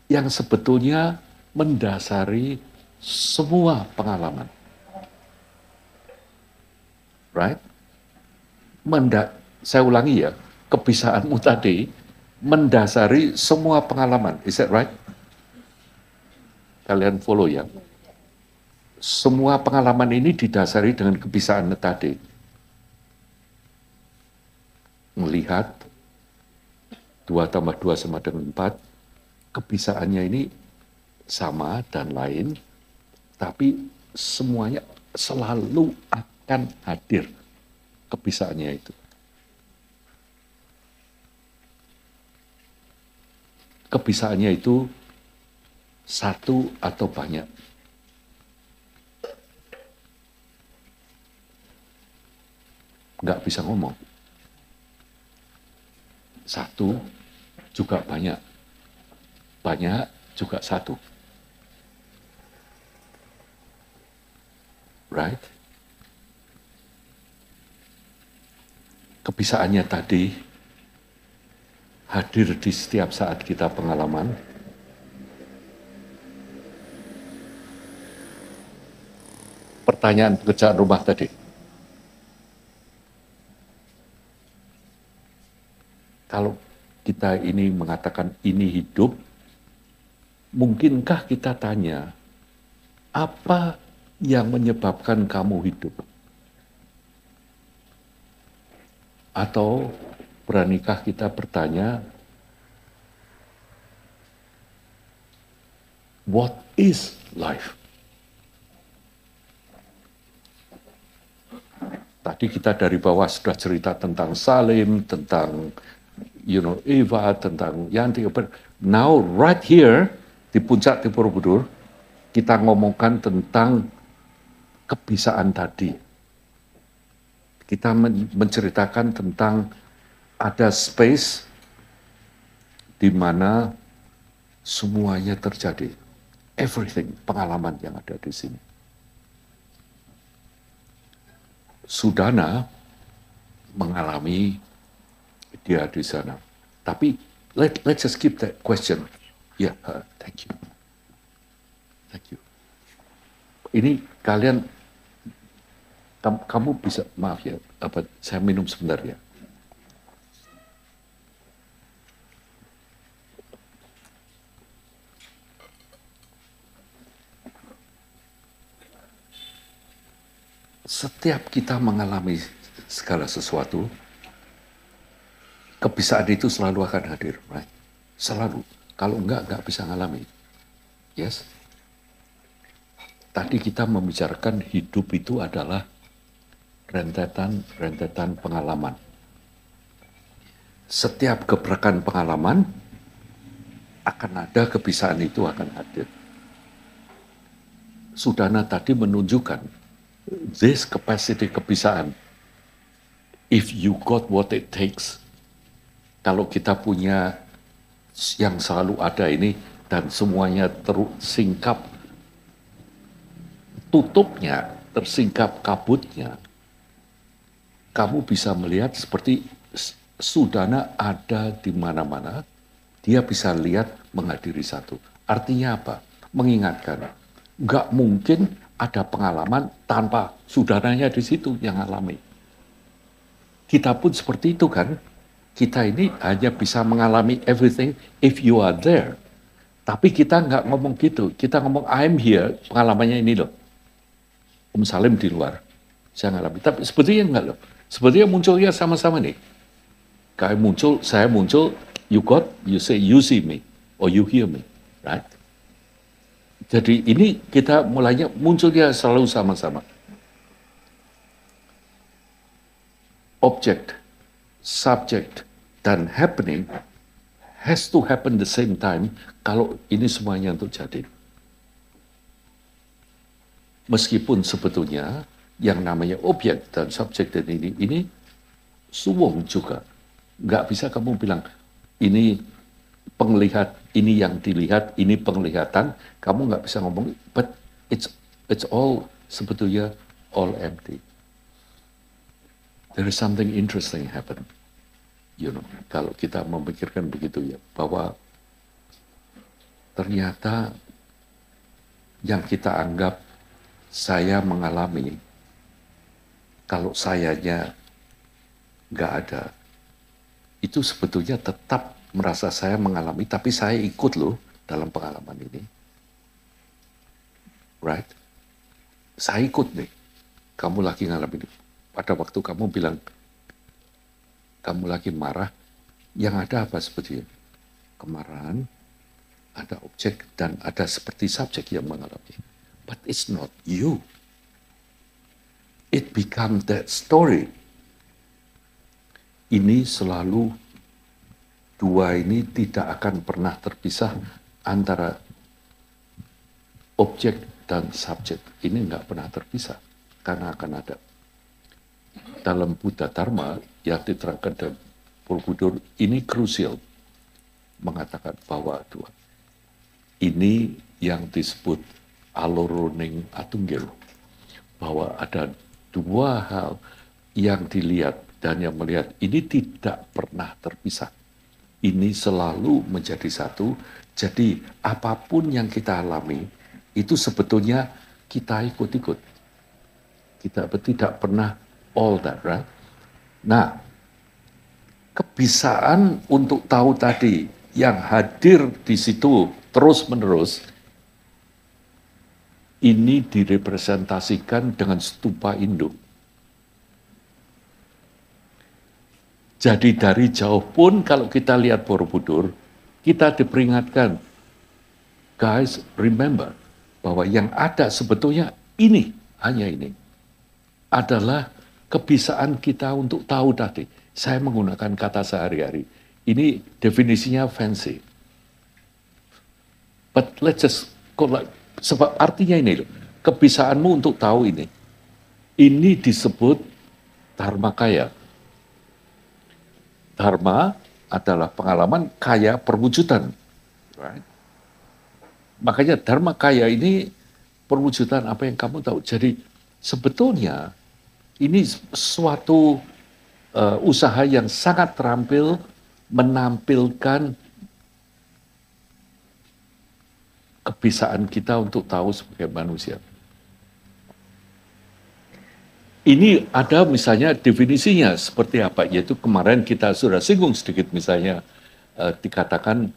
yang sebetulnya mendasari semua pengalaman. Right? Saya ulangi ya, kebisaanmu tadi mendasari semua pengalaman. Is that right? Kalian follow ya. Semua pengalaman ini didasari dengan kebisaan tadi. Melihat 2 tambah 2 sama dengan 4, kebisaannya ini sama dan lain, tapi semuanya selalu akan hadir kebisaannya itu. Kebisaannya itu satu atau banyak. Nggak bisa ngomong. Satu juga banyak. Banyak juga satu. Right? Kebisaannya tadi hadir di setiap saat kita pengalaman. Pertanyaan pekerjaan rumah tadi. Kalau kita ini mengatakan ini hidup, mungkinkah kita tanya, apa yang menyebabkan kamu hidup? Atau beranikah kita bertanya, what is life? Tadi kita dari bawah sudah cerita tentang Salim, tentang Eva, tentang Yanti. Now right here di puncak di Borobudur kita ngomongkan tentang kebisaan tadi. Kita menceritakan tentang ada space di mana semuanya terjadi. Everything, pengalaman yang ada di sini. Sudana mengalami dia di sana. Tapi let's just keep that question. Yeah, thank you. Thank you. Ini kalian, kamu bisa, maaf ya, saya minum sebentar ya. Setiap kita mengalami segala sesuatu, kebisaan itu selalu akan hadir, right? Selalu. Kalau enggak bisa ngalami. Yes? Tadi kita membicarakan hidup itu adalah rentetan pengalaman. Setiap gebrakan pengalaman akan ada kebisaan itu akan hadir. Sudana tadi menunjukkan this capacity kebisaan. If you got what it takes, kalau kita punya yang selalu ada ini, dan semuanya tersingkap tutupnya, tersingkap kabutnya, kamu bisa melihat seperti Sudana ada di mana-mana, dia bisa lihat menghadiri satu. Artinya apa? Mengingatkan, nggak mungkin ada pengalaman tanpa Sudananya di situ yang alami. Kita pun seperti itu kan, kita ini hanya bisa mengalami everything if you are there. Tapi kita nggak ngomong gitu, kita ngomong I'm here, pengalamannya ini loh. Salim di luar, saya ngalami. Tapi sebetulnya enggak loh, sebetulnya munculnya sama-sama nih. Kayak muncul, saya muncul, you say you see me, or you hear me, right? Jadi ini kita mulainya munculnya selalu sama-sama. Object, subject, dan happening has to happen the same time kalau ini semuanya untuk jadi. Meskipun sebetulnya yang namanya objek dan subjek dan ini suwung juga. Nggak bisa kamu bilang, ini penglihat, ini yang dilihat, ini penglihatan, kamu nggak bisa ngomong, but it's all sebetulnya all empty. There is something interesting happen, kalau kita memikirkan begitu ya, bahwa ternyata yang kita anggap saya mengalami, kalau sayanya nggak ada, itu sebetulnya tetap merasa saya mengalami, tapi saya ikut loh dalam pengalaman ini. Right? Saya ikut nih. Kamu lagi ngalamin. Pada waktu kamu bilang, kamu lagi marah, yang ada apa sebetulnya? Kemarahan, ada objek, dan ada seperti subjek yang mengalami. But it's not you. It becomes that story. Ini selalu, dua ini tidak akan pernah terpisah antara objek dan subjek. Ini nggak pernah terpisah, karena akan ada. Dalam Buddha Dharma yang diterangkan dalam Borobudur, ini krusial, mengatakan bahwa dua. Ini yang disebut aloroning atunggil, bahwa ada dua hal yang dilihat dan yang melihat ini tidak pernah terpisah. Ini selalu menjadi satu. Jadi apapun yang kita alami itu sebetulnya kita ikut-ikut. Kita tidak pernah all that, right? Nah, kebisaan untuk tahu tadi yang hadir di situ terus-menerus ini direpresentasikan dengan stupa induk. Jadi dari jauh pun kalau kita lihat Borobudur, kita diperingatkan, guys, remember bahwa yang ada sebetulnya ini, hanya ini, adalah kebisaan kita untuk tahu tadi. Saya menggunakan kata sehari-hari. Ini definisinya fancy. But let's just sebab artinya ini loh, kebisaanmu untuk tahu ini. Ini disebut dharmakaya. Dharma adalah pengalaman, kaya perwujudan. Right? Makanya dharma kaya ini perwujudan apa yang kamu tahu. Jadi sebetulnya ini suatu usaha yang sangat terampil menampilkan kebisaan kita untuk tahu sebagai manusia. Ini ada misalnya definisinya seperti apa, yaitu kemarin kita sudah singgung sedikit misalnya dikatakan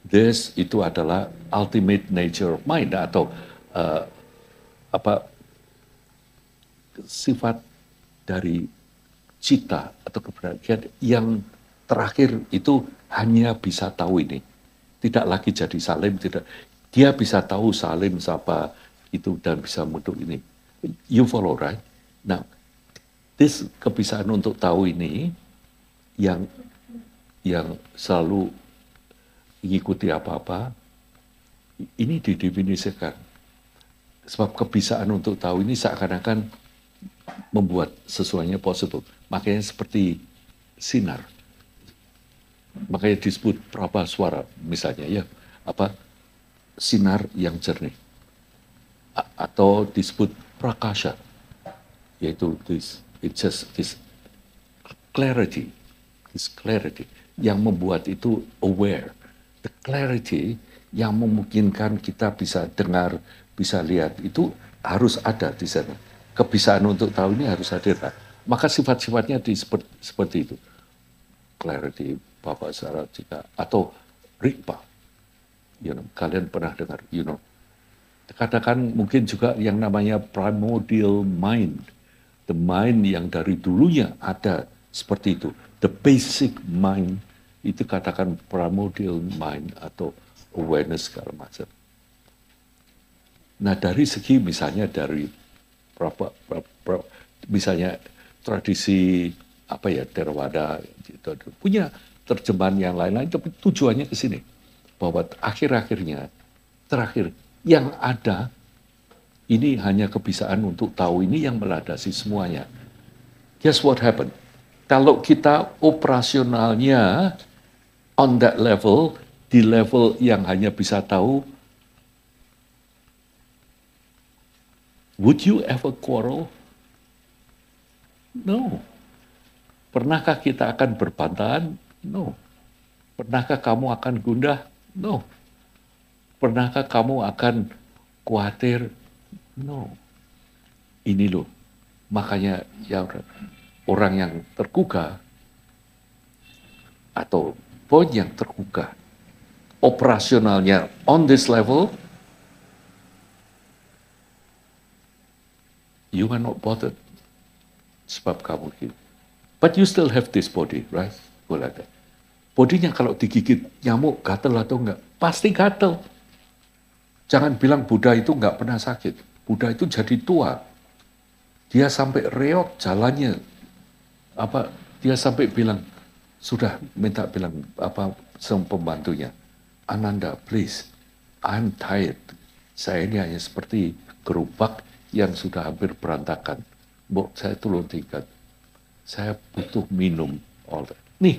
this itu adalah ultimate nature of mind atau sifat dari cita atau keberadaan yang terakhir itu hanya bisa tahu ini, tidak lagi jadi salim, tidak, dia bisa tahu salim siapa itu dan bisa untuk ini. You follow, right? Nah, this kebisaan untuk tahu ini yang selalu mengikuti apa-apa, ini didefinisikan. Sebab kebisaan untuk tahu ini seakan-akan membuat sesuatunya possible. Makanya seperti sinar. Makanya disebut prabhaswara misalnya ya. sinar yang jernih. Atau disebut prakasha, yaitu this clarity, yang membuat itu aware, the clarity yang memungkinkan kita bisa dengar, bisa lihat, itu harus ada di sana. Kebisaan untuk tahu ini harus hadir. Maka sifat-sifatnya seperti itu. Clarity, Bapak Sarah jika, atau Rikpa. Kalian pernah dengar, katakan mungkin juga yang namanya primordial mind. The mind yang dari dulunya ada seperti itu. The basic mind, itu katakan primordial mind atau awareness segala macam. Nah dari segi misalnya dari misalnya tradisi Theravada gitu, punya terjemahan yang lain-lain, tapi tujuannya ke sini bahwa terakhir yang ada ini hanya kebisaan untuk tahu ini yang melandasi semuanya. Guess what happened? Kalau kita operasionalnya on that level, di level yang hanya bisa tahu, would you ever quarrel? No. Pernahkah kita akan berbantahan? No. Pernahkah kamu akan gundah? No. Pernahkah kamu akan khawatir? No. Ini loh. Makanya ya, orang yang tergugah atau poin yang tergugah operasionalnya on this level, you are not bothered. Sebab kamu gitu. But you still have this body, right? Bodinya kalau digigit nyamuk gatel atau enggak? Pasti gatel. Jangan bilang Buddha itu enggak pernah sakit. Buddha itu jadi tua. Dia sampai reot jalannya. Dia sampai bilang, sudah minta bilang sama pembantunya, Ananda, please, I'm tired. Saya ini hanya seperti gerobak yang sudah hampir berantakan. Saya tolong tingkat. Saya butuh minum. Nih,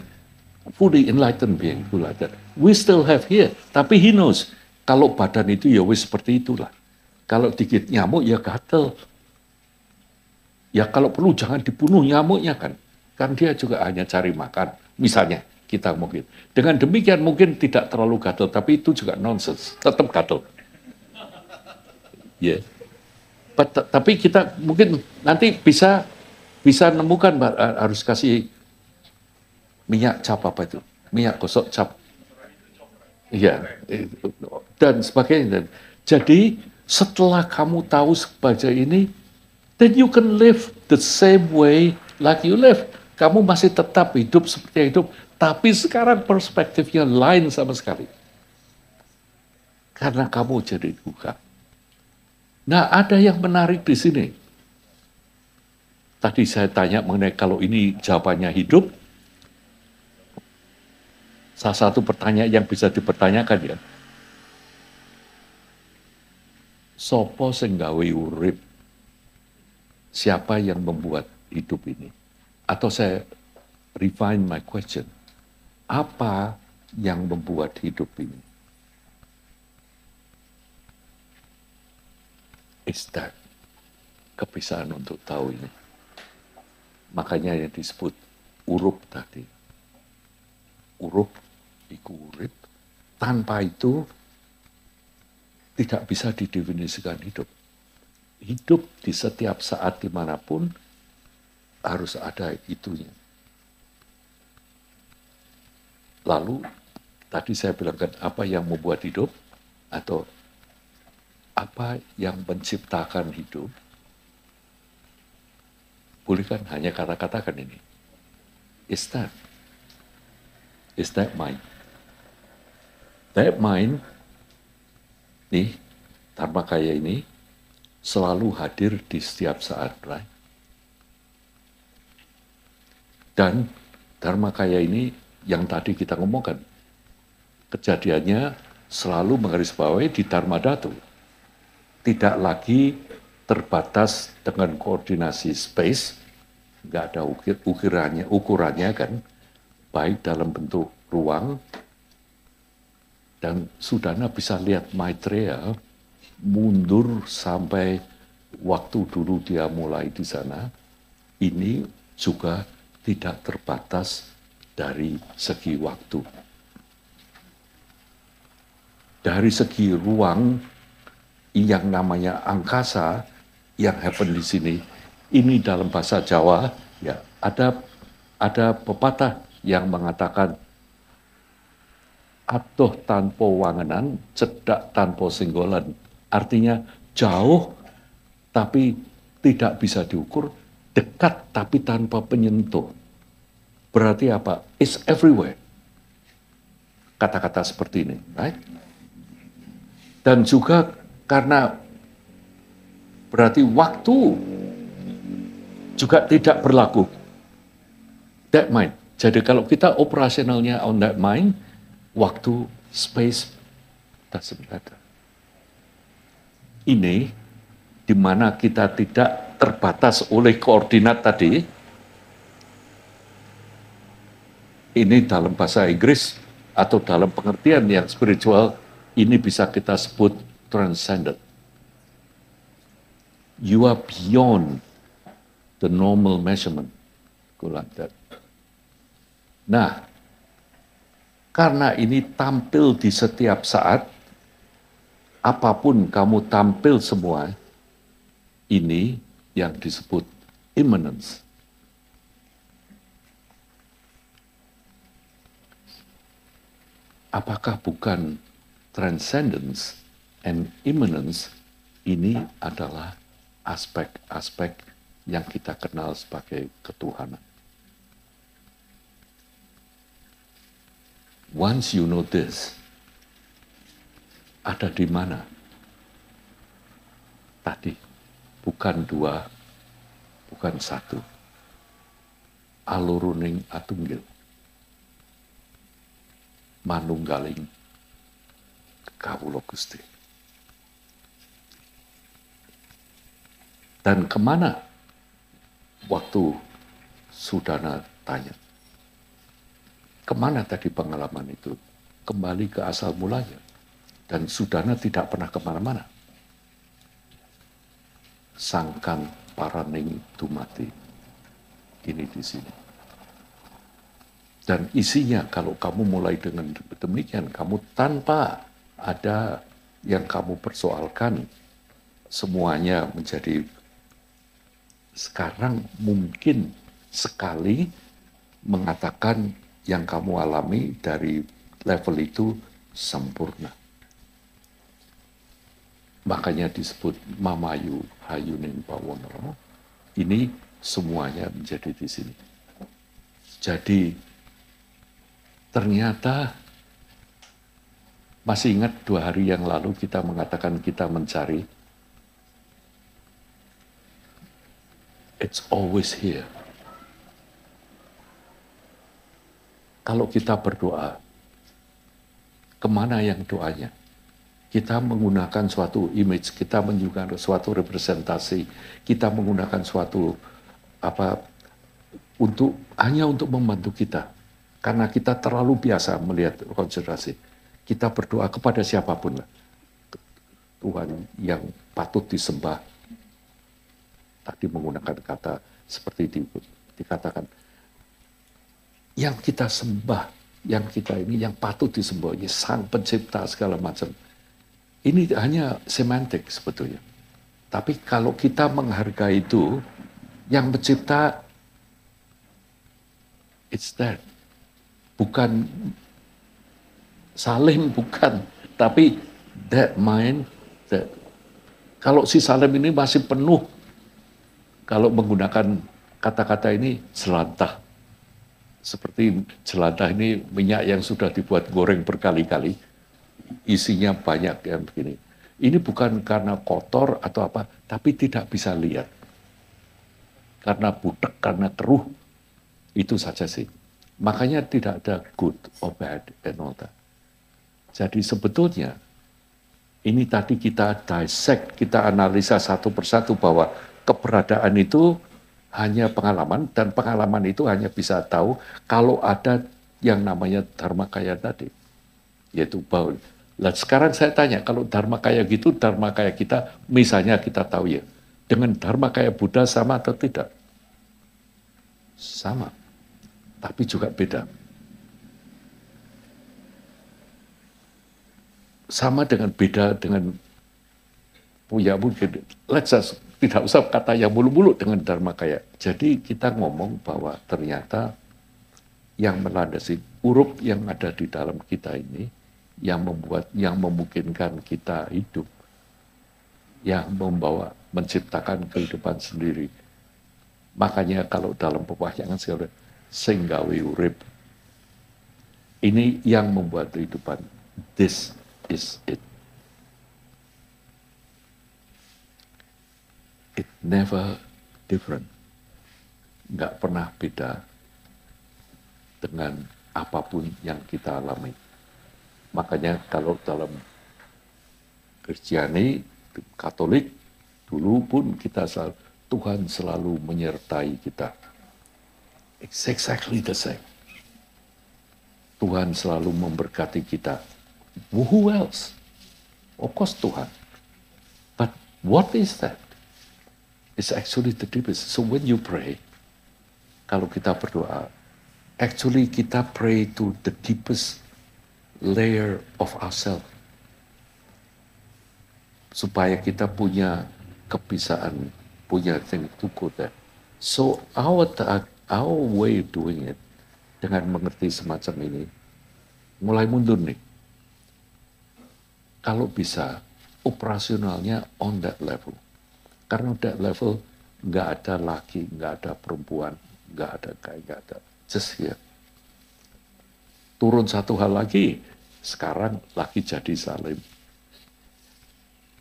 fully enlightened being, we still have here. Tapi he knows, kalau badan itu ya wis seperti itulah. Kalau digigit nyamuk ya gatel. Ya kalau perlu jangan dibunuh nyamuknya kan. Kan dia juga hanya cari makan. Misalnya kita mungkin. Dengan demikian mungkin tidak terlalu gatel, tapi itu juga nonsense. Tetap gatel. Ya. Yeah. Tapi kita mungkin nanti bisa nemukan, harus kasih minyak cap itu, minyak gosok cap, iya, dan sebagainya. Jadi setelah kamu tahu sebagai ini, then you can live the same way like you live. Kamu masih tetap hidup seperti hidup, tapi sekarang perspektifnya lain sama sekali. Karena kamu jadi buka. Nah, ada yang menarik di sini. Tadi saya tanya mengenai kalau ini jawabannya hidup. Salah satu pertanyaan yang bisa dipertanyakan ya. Sopo sing gawe urip? Siapa yang membuat hidup ini? Atau saya refine my question. Apa yang membuat hidup ini? Is that kebisaan untuk tahu ini? Makanya yang disebut urup tadi. Urup, iku urip. Tanpa itu tidak bisa didefinisikan hidup. Hidup di setiap saat dimanapun harus ada itunya. Lalu tadi saya bilangkan apa yang membuat hidup atau apa yang menciptakan hidup. Boleh kan hanya kata-katakan ini. Is that mind? That mind, nih, Dharmakaya ini selalu hadir di setiap saat, right? Dan Dharmakaya ini yang tadi kita ngomongkan, kejadiannya selalu menggarisbawahi di Dharma Dhatu. Tidak lagi terbatas dengan koordinasi space, nggak ada ukurannya kan, baik dalam bentuk ruang Dan Sudana bisa lihat Maitreya mundur sampai waktu dulu dia mulai di sana. Ini juga tidak terbatas dari segi waktu. Dari segi ruang yang namanya angkasa yang happen di sini, ini dalam bahasa Jawa ya ada pepatah yang mengatakan adoh tanpa wangenan, cedak tanpa singgolan. Artinya jauh tapi tidak bisa diukur, dekat tapi tanpa penyentuh. Berarti apa? It's everywhere. Kata-kata seperti ini, right? Dan juga karena berarti waktu juga tidak berlaku. That mind. Jadi kalau kita operasionalnya on that mind, waktu, space, doesn't matter. Ini di mana kita tidak terbatas oleh koordinat tadi. Ini dalam bahasa Inggris atau dalam pengertian yang spiritual, ini bisa kita sebut transcendent. You are beyond the normal measurement. Go like that. Nah, karena ini tampil di setiap saat, apapun kamu tampil semua, ini yang disebut immanence. Apakah bukan transcendence and immanence ini adalah aspek-aspek yang kita kenal sebagai ketuhanan? Once you know this, ada di mana? Tadi, bukan dua, bukan satu. Aluruning atunggil. Manunggaling kawula Gusti. Dan kemana? Waktu Sudana tanya. Kemana tadi pengalaman itu? Kembali ke asal mulanya. Dan Sudana tidak pernah kemana-mana. Sangkan paraning dumati. Ini di sini. Dan isinya kalau kamu mulai dengan demikian, kamu tanpa ada yang kamu persoalkan, semuanya menjadi sekarang mungkin sekali mengatakan yang kamu alami dari level itu sempurna. Makanya disebut Mamayu Hayuning Pawono. Ini semuanya menjadi di sini. Jadi ternyata masih ingat 2 hari yang lalu kita mengatakan kita mencari. It's always here. Kalau kita berdoa, kemana yang doanya? Kita menggunakan suatu image, kita menggunakan suatu representasi, kita menggunakan suatu hanya untuk membantu kita. Karena kita terlalu biasa melihat konsentrasi. Kita berdoa kepada siapapun lah. Tuhan yang patut disembah. Tadi menggunakan kata seperti dikatakan. Yang kita sembah, yang kita ini yang patut disembah, ya Sang Pencipta segala macam. Ini hanya semantik sebetulnya. Tapi kalau kita menghargai itu, yang mencipta, it's that. Bukan Salim, bukan. Tapi that mind, that. Kalau si Salim ini masih penuh, kalau menggunakan kata-kata ini, jelantah. Seperti jelantah ini minyak yang sudah dibuat goreng berkali-kali, isinya banyak yang begini. Ini bukan karena kotor atau apa, tapi tidak bisa lihat. Karena butek, karena keruh, itu saja sih. Makanya tidak ada good or bad and all that. Jadi sebetulnya, ini tadi kita dissect, kita analisa satu persatu bahwa keberadaan itu hanya pengalaman, dan pengalaman itu hanya bisa tahu kalau ada yang namanya dharmakaya tadi. yaitu bahwa. Lah sekarang saya tanya, kalau dharma kaya gitu, dharma kaya kita, misalnya kita tahu ya, dengan dharma kaya Buddha sama atau tidak? Sama, tapi juga beda. Sama dengan beda dengan punya mungkin. Let's just, tidak usah kata yang mulu-mulu dengan dharma kaya. Jadi kita ngomong bahwa ternyata yang melandasi huruf yang ada di dalam kita ini, yang memungkinkan kita hidup, yang menciptakan kehidupan sendiri. Makanya kalau dalam pewahyangan segala singgawe urip, ini yang membuat kehidupan. This is it. It never different. Nggak pernah beda dengan apapun yang kita alami. Makanya kalau dalam Kristiani, Katolik, dulu pun kita Tuhan selalu menyertai kita. It's exactly the same. Tuhan selalu memberkati kita. Who else? Of course Tuhan. But what is that? It's actually the deepest. So when you pray, kalau kita berdoa, actually kita pray to the deepest layer of ourselves. Supaya kita punya kebiasaan, punya thing to go there. So our way of doing it, dengan mengerti semacam ini, mulai mundur nih. Kalau bisa, operasionalnya on that level. Karena that level nggak ada laki, nggak ada perempuan, nggak ada kayak, nggak ada. Just here. Turun satu hal lagi, sekarang lagi jadi Salim.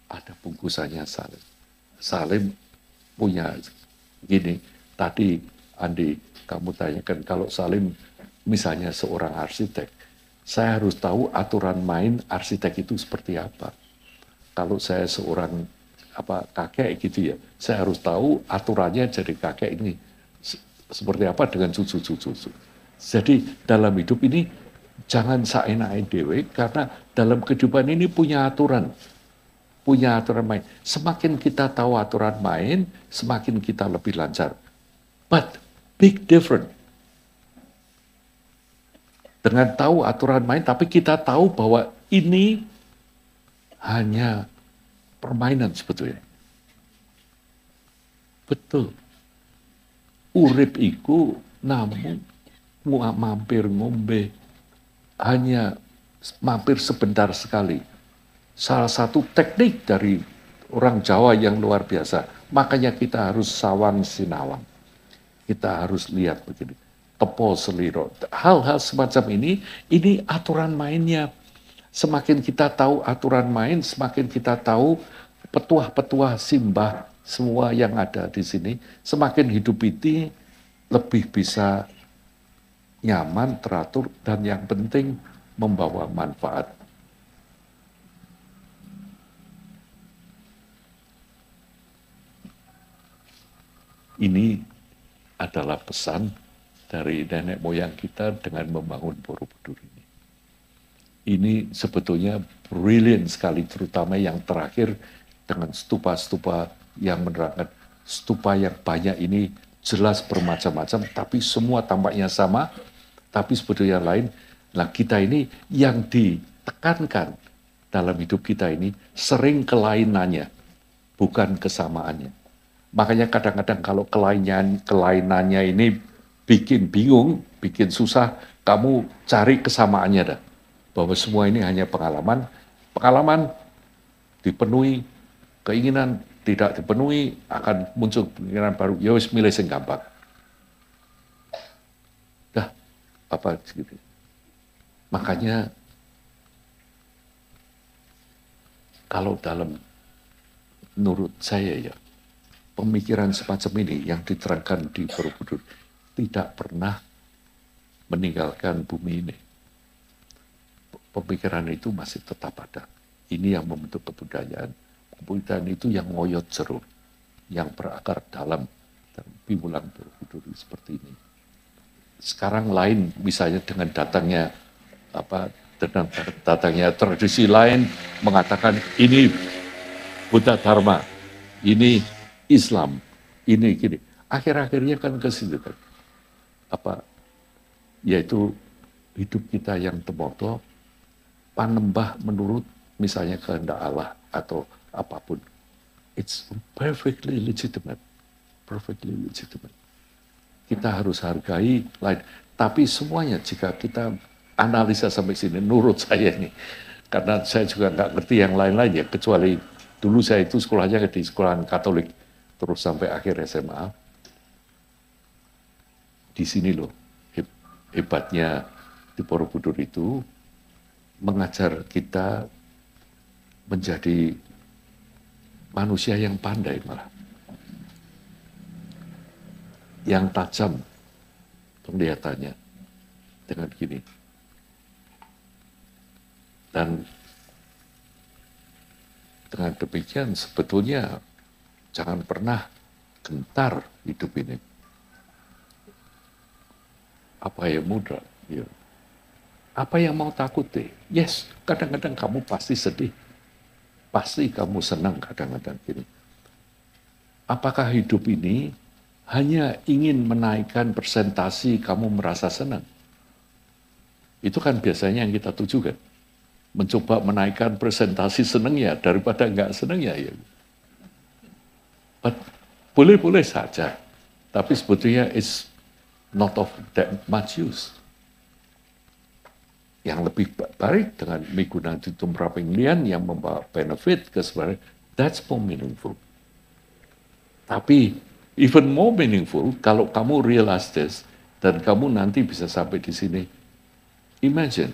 Ada bungkusannya Salim. Salim punya gini, tadi Andi kamu tanyakan kalau Salim misalnya seorang arsitek, saya harus tahu aturan main arsitek itu seperti apa. Kalau saya seorang kakek gitu ya, saya harus tahu aturannya jadi kakek ini seperti apa dengan cucu-cucu. Jadi dalam hidup ini jangan saenake dhewe, karena dalam kehidupan ini punya aturan main. Semakin kita tahu aturan main, semakin kita lebih lancar. But big difference. Dengan tahu aturan main, tapi kita tahu bahwa ini hanya permainan sebetulnya. Betul. Urip iku namun mampir ngombe, hanya mampir sebentar sekali. Salah satu teknik dari orang Jawa yang luar biasa. Makanya kita harus sawang sinawang. Kita harus lihat begini. Tepo seliro. Hal-hal semacam ini aturan mainnya. Semakin kita tahu aturan main, semakin kita tahu petuah-petuah simbah semua yang ada di sini, semakin hidup ini lebih bisa nyaman, teratur, dan yang penting membawa manfaat. Ini adalah pesan dari nenek moyang kita dengan membangun Borobudur ini. Ini sebetulnya brilliant sekali, terutama yang terakhir dengan stupa-stupa yang menerangkan. Stupa yang banyak ini jelas bermacam-macam, tapi semua tampaknya sama, tapi sebetulnya lain. Nah kita ini yang ditekankan dalam hidup kita ini sering kelainannya, bukan kesamaannya. Makanya kadang-kadang kalau kelainannya ini bikin bingung, bikin susah, kamu cari kesamaannya dah. Bahwa semua ini hanya pengalaman, dipenuhi, keinginan tidak dipenuhi, akan muncul keinginan baru, ya wis milih sing gampang. Dah, apa gitu. Makanya kalau dalam menurut saya ya, pemikiran semacam ini yang diterangkan di Borobudur tidak pernah meninggalkan bumi ini. Pemikiran itu masih tetap ada. Ini yang membentuk kebudayaan. Kebudayaan itu yang ngoyot jeruk, yang berakar dalam dan bimulang Borobudur seperti ini. Sekarang lain, misalnya dengan datangnya dengan datangnya tradisi lain mengatakan ini Buddha Dharma, ini Islam, ini gini. Akhir-akhirnya kan ke situ kan. Yaitu hidup kita yang temoto, panembah menurut misalnya kehendak Allah atau apapun. It's perfectly legitimate. Perfectly legitimate. Kita harus hargai lain. Tapi semuanya jika kita analisa sampai sini, menurut saya nih, karena saya juga nggak ngerti yang lain-lain ya, kecuali dulu saya itu sekolahnya di sekolahan Katolik, terus sampai akhir SMA. Di sini loh, hebatnya di Borobudur itu, mengajar kita menjadi manusia yang pandai malah. Yang tajam penglihatannya dengan gini. Dan dengan demikian sebetulnya jangan pernah gentar hidup ini. Apa yang mudah? Ya. Apa yang mau takuti? Yes, kadang-kadang kamu pasti sedih. Pasti kamu senang kadang-kadang gini. Apakah hidup ini hanya ingin menaikkan persentasi kamu merasa senang? Itu kan biasanya yang kita tujukan. Mencoba menaikkan presentasi senangnya daripada enggak senangnya ya. But boleh-boleh saja, tapi sebetulnya it's not of that much use. Yang lebih baik dengan menggunakan sistem penilaian yang membawa benefit ke sebenarnya, that's more meaningful. Tapi even more meaningful kalau kamu realize this dan kamu nanti bisa sampai di sini. Imagine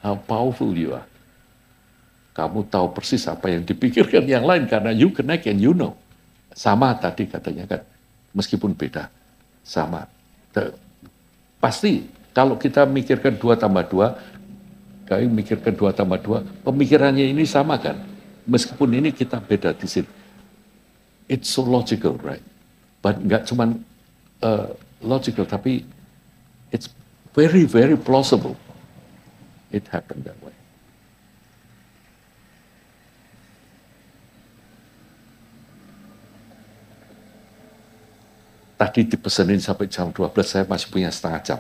how powerful you are. Kamu tahu persis apa yang dipikirkan yang lain karena you connect and you know. Sama tadi katanya kan, meskipun beda, sama. Pasti kalau kita mikirkan 2 tambah 2, kami mikirkan 2 tambah 2, pemikirannya ini sama kan? Meskipun ini kita beda di sini. It's so logical, right? But nggak cuma logical, tapi it's very, very plausible. It happened that way. Tadi dipesenin sampai jam 12, saya masih punya setengah jam.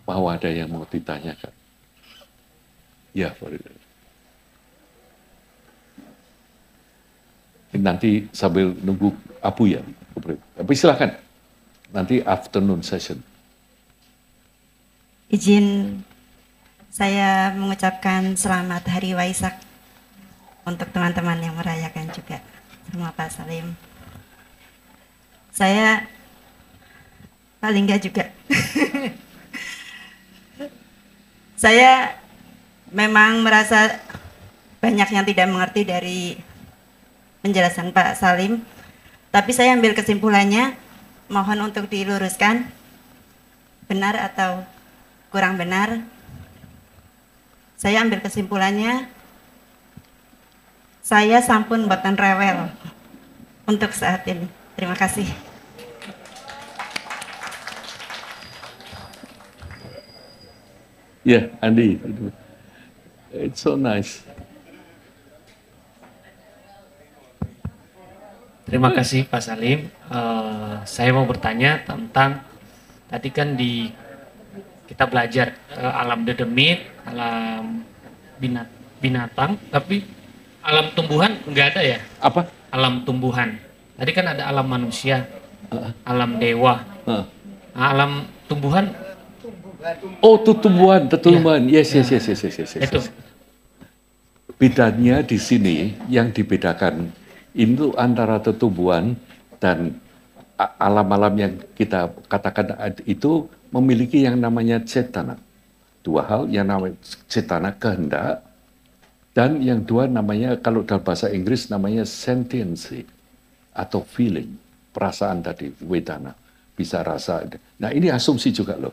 Mau ada yang mau ditanyakan? Ya, Farida. Nanti sambil nunggu Abu ya. Tapi silakan. Nanti afternoon session. Izin saya mengucapkan selamat Hari Waisak untuk teman-teman yang merayakan juga sama Pak Salim. Saya paling enggak juga. Saya memang merasa banyak yang tidak mengerti dari penjelasan Pak Salim, tapi saya ambil kesimpulannya, mohon untuk diluruskan, benar atau kurang benar. Saya ambil kesimpulannya, saya sampun boten rewel untuk saat ini. Terima kasih. Yeah, Andi, it's so nice. Terima kasih Pak Salim. Saya mau bertanya tentang tadi kan kita belajar alam dedemit, alam binatang, tapi alam tumbuhan nggak ada ya? Apa? Alam tumbuhan. Tadi kan ada alam manusia, alam dewa. Nah, alam tumbuhan. Oh, tumbuhan. Yes. Itu. Bedanya di sini yang dibedakan itu antara tumbuhan dan alam-alam yang kita katakan itu memiliki yang namanya cetana. 2 hal, yang namanya cetana kehendak, dan yang 2 namanya, kalau dalam bahasa Inggris namanya sentiency atau feeling, perasaan tadi, wedana, bisa rasa. Nah ini asumsi juga loh.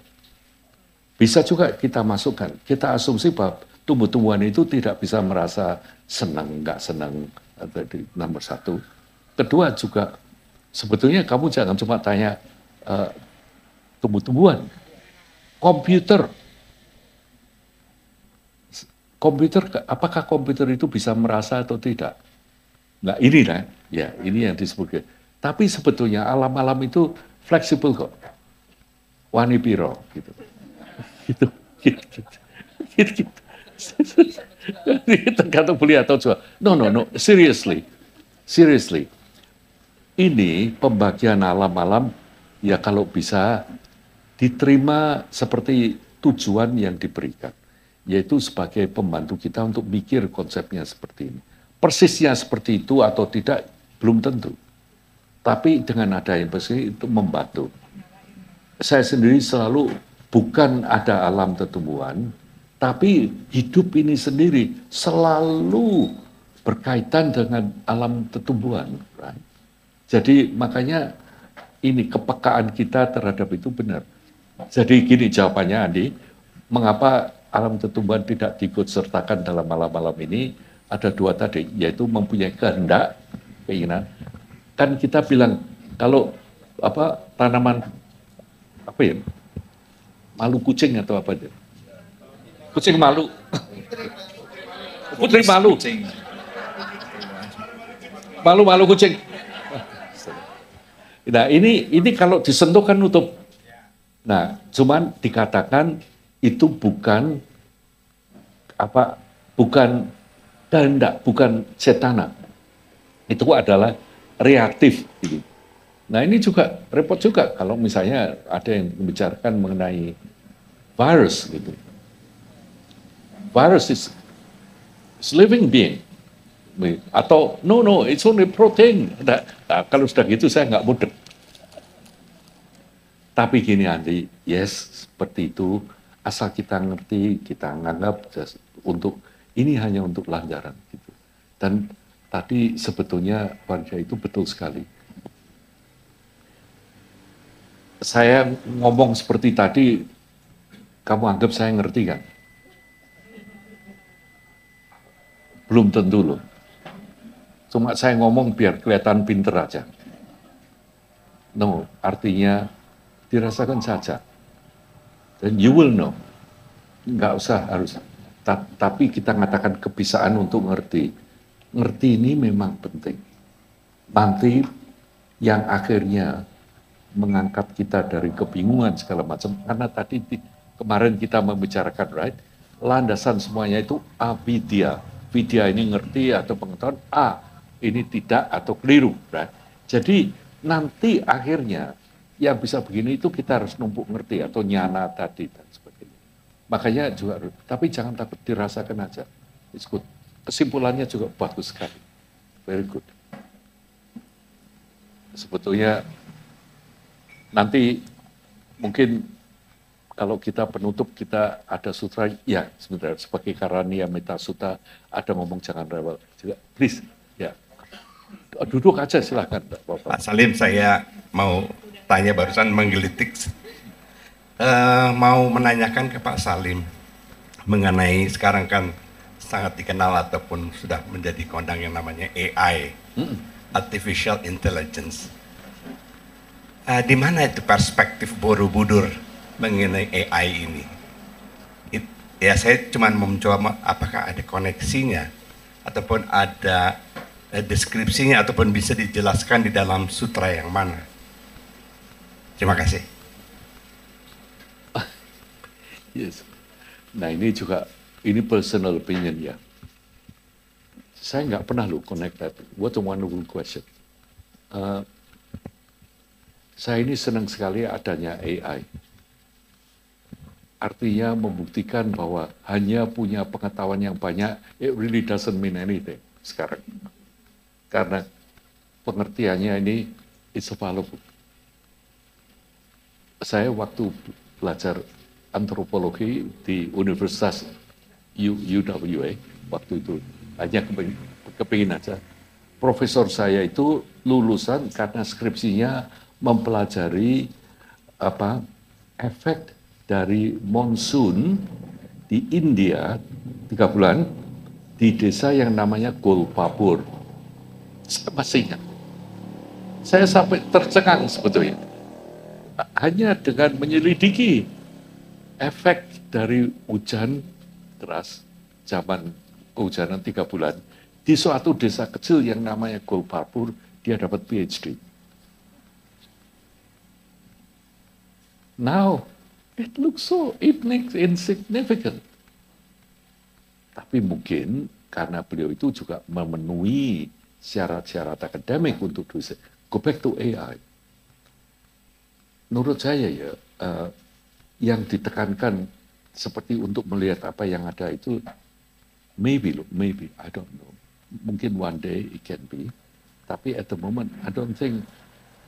Bisa juga kita masukkan, kita asumsi bahwa tumbuh-tumbuhan itu tidak bisa merasa senang, nggak senang, Jadi nomor satu. Kedua juga sebetulnya kamu jangan cuma tanya tumbuh-tumbuhan, komputer. Apakah komputer itu bisa merasa atau tidak? Nah ini lah, ya ini yang disebut. Tapi sebetulnya alam-alam itu fleksibel kok. Wani piro gitu. Gitu. Tergantung beli atau jual. No, seriously. Ini pembagian alam-alam ya kalau bisa diterima seperti tujuan yang diberikan. Yaitu sebagai pembantu kita untuk mikir konsepnya seperti ini. Persisnya seperti itu atau tidak belum tentu. Tapi dengan ada investasi itu membantu. Saya sendiri selalu bukan ada alam tumbuhan, tapi hidup ini sendiri selalu berkaitan dengan alam tumbuhan. Right? Jadi makanya ini kepekaan kita terhadap itu benar. Jadi gini jawabannya Andi, mengapa alam tumbuhan tidak diikut sertakan dalam alam-alam ini? Ada dua tadi, yaitu mempunyai kehendak, keinginan. Kan kita bilang kalau tanaman apa ya, malu kucing atau apa itu? Kucing malu, putri malu, malu kucing. Nah ini kalau disentuh kan nutup. Nah cuman dikatakan itu bukan kehendak, bukan cetana. Itu adalah reaktif. Gitu. Nah ini juga repot juga kalau misalnya ada yang membicarakan mengenai virus gitu. Virus is living being. Atau no, it's only protein. Nah, kalau sudah gitu saya nggak mudeng. Tapi gini Andi, yes seperti itu. Asal kita ngerti, kita nganggap untuk ini hanya untuk landaran gitu. Dan tadi sebetulnya Warga itu betul sekali. Saya ngomong seperti tadi, kamu anggap saya ngerti kan? Belum tentu loh. Cuma saya ngomong biar kelihatan pinter aja. No, artinya dirasakan saja. Dan you will know. Nggak usah harus. Tapi kita mengatakan kebisaan untuk ngerti. Ngerti ini memang penting. Nanti yang akhirnya mengangkat kita dari kebingungan segala macam. Karena tadi kemarin kita membicarakan, right? Landasan semuanya itu avidya. Vidya ini ngerti atau pengetahuan, ini tidak atau keliru. Right? Jadi nanti akhirnya yang bisa begini itu kita harus numpuk ngerti atau nyana tadi dan sebagainya. Makanya juga, tapi jangan takut dirasakan aja. It's good. Kesimpulannya juga bagus sekali. Very good. Sebetulnya nanti mungkin kalau kita penutup kita ada sutra, ya sebentar sebagai Karania Metta Sutta ada ngomong jangan rewel. Please, ya. Duduk aja silahkan. Pak Salim, saya mau tanya barusan menggelitik. Mau menanyakan ke Pak Salim mengenai sekarang kan sangat dikenal ataupun sudah menjadi kondang yang namanya AI, Artificial Intelligence. Di mana itu perspektif Borobudur mengenai AI ini? Ya saya cuma mau mencoba apakah ada koneksinya ataupun ada deskripsinya ataupun bisa dijelaskan di dalam sutra yang mana. Terima kasih. Yes. Nah ini juga, ini personal opinion ya. Saya nggak pernah connect that. What a wonderful question. Saya ini senang sekali adanya AI. Artinya membuktikan bahwa hanya punya pengetahuan yang banyak, it really doesn't mean anything sekarang. Karena pengertiannya ini it's available. Saya waktu belajar antropologi di Universitas UWA, waktu itu hanya kepingin aja. Profesor saya itu lulusan karena skripsinya mempelajari efek dari monsun di India 3 bulan di desa yang namanya Golpapur. Saya masih ingat. Saya sampai tercengang sebetulnya. Hanya dengan menyelidiki efek dari hujan deras, zaman kehujanan 3 bulan, di suatu desa kecil yang namanya Golparpur, dia dapat PhD. Now, it looks so insignificant. Tapi mungkin karena beliau itu juga memenuhi syarat-syarat akademik untuk dosen. Go back to AI. Menurut saya ya, yang ditekankan seperti untuk melihat apa yang ada itu, maybe, I don't know. Mungkin one day it can be. Tapi at the moment, I don't think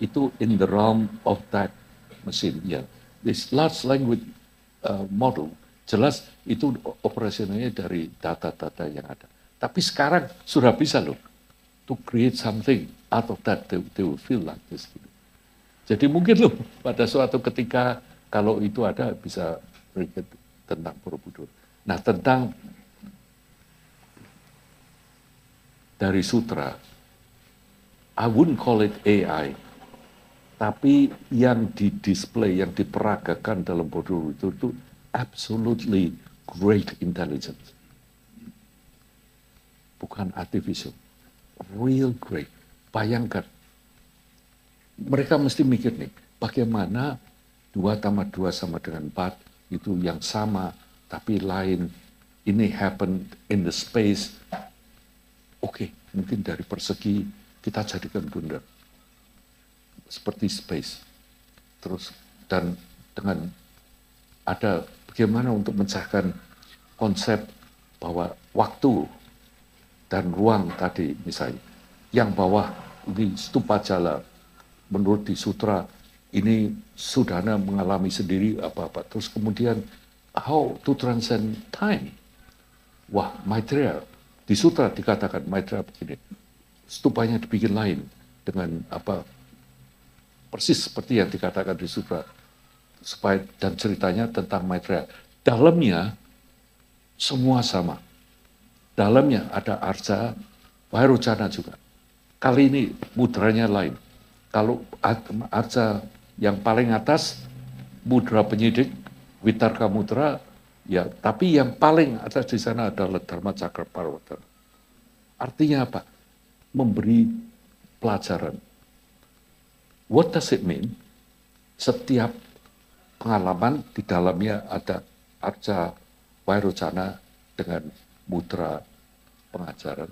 itu in the realm of that machine. Yeah. This large language model, jelas itu operasionalnya dari data-data yang ada. Tapi sekarang sudah bisa loh, to create something out of that, they will feel like this. Jadi mungkin loh, pada suatu ketika kalau itu ada, bisa berikut tentang Borobudur. Nah, tentang dari sutra, I wouldn't call it AI, tapi yang di-display, yang diperagakan dalam Borobudur itu absolutely great intelligence. Bukan artificial, real great. Bayangkan, mereka mesti mikir nih, bagaimana 2 tambah 2 sama dengan 4, itu yang sama, tapi lain. Ini happen in the space. Oke, mungkin dari persegi kita jadikan bundar. Seperti space. Terus, dan dengan ada bagaimana untuk mencahkan konsep bahwa waktu dan ruang tadi misalnya. Yang bawah di stupa jala, menurut di sutra, ini Sudana mengalami sendiri apa-apa. Terus kemudian, how to transcend time. Wah, Maitreya, di sutra dikatakan Maitreya begini, stupanya dibikin lain dengan apa, persis seperti yang dikatakan di sutra, supaya dan ceritanya tentang Maitreya. Dalamnya semua sama. Dalamnya ada Arca, Vairocana juga. Kali ini mudranya lain. Kalau Arca yang paling atas, mudra penyidik, Vitarka mudra, ya, tapi yang paling atas di sana adalah Dharma Cakra Parvatana. Artinya apa? Memberi pelajaran. What does it mean? Setiap pengalaman di dalamnya ada Arca Vairocana dengan mudra pengajaran.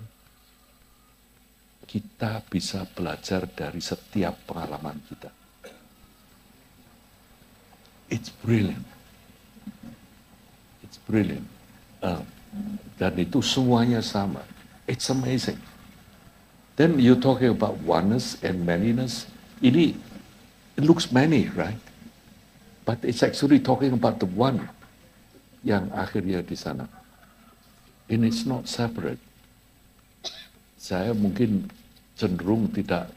Kita bisa belajar dari setiap pengalaman kita. It's brilliant. It's brilliant. Dan itu semuanya sama. It's amazing. Then you're talking about oneness and manyness. Ini, it looks many, right? But it's actually talking about the one yang akhirnya di sana. And it's not separate. Saya mungkin cenderung tidak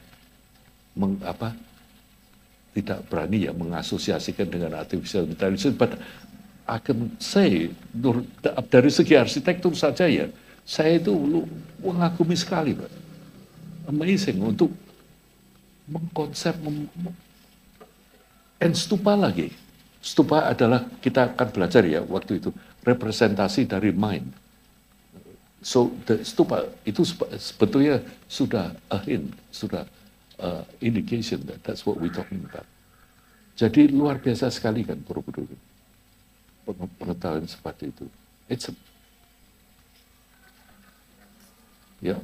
tidak berani ya mengasosiasikan dengan artificial intelligence, but I can say dari segi arsitektur saja ya, saya itu mengagumi sekali, Pak. Amazing untuk mengkonsep and stupa lagi. Stupa adalah, kita akan belajar ya waktu itu, representasi dari mind. So the stupa itu sebetulnya sudah a hint, sudah indication that that's what we're talking about. Jadi luar biasa sekali kan Borobudur, pengetahuan seperti itu. It's a, yeah.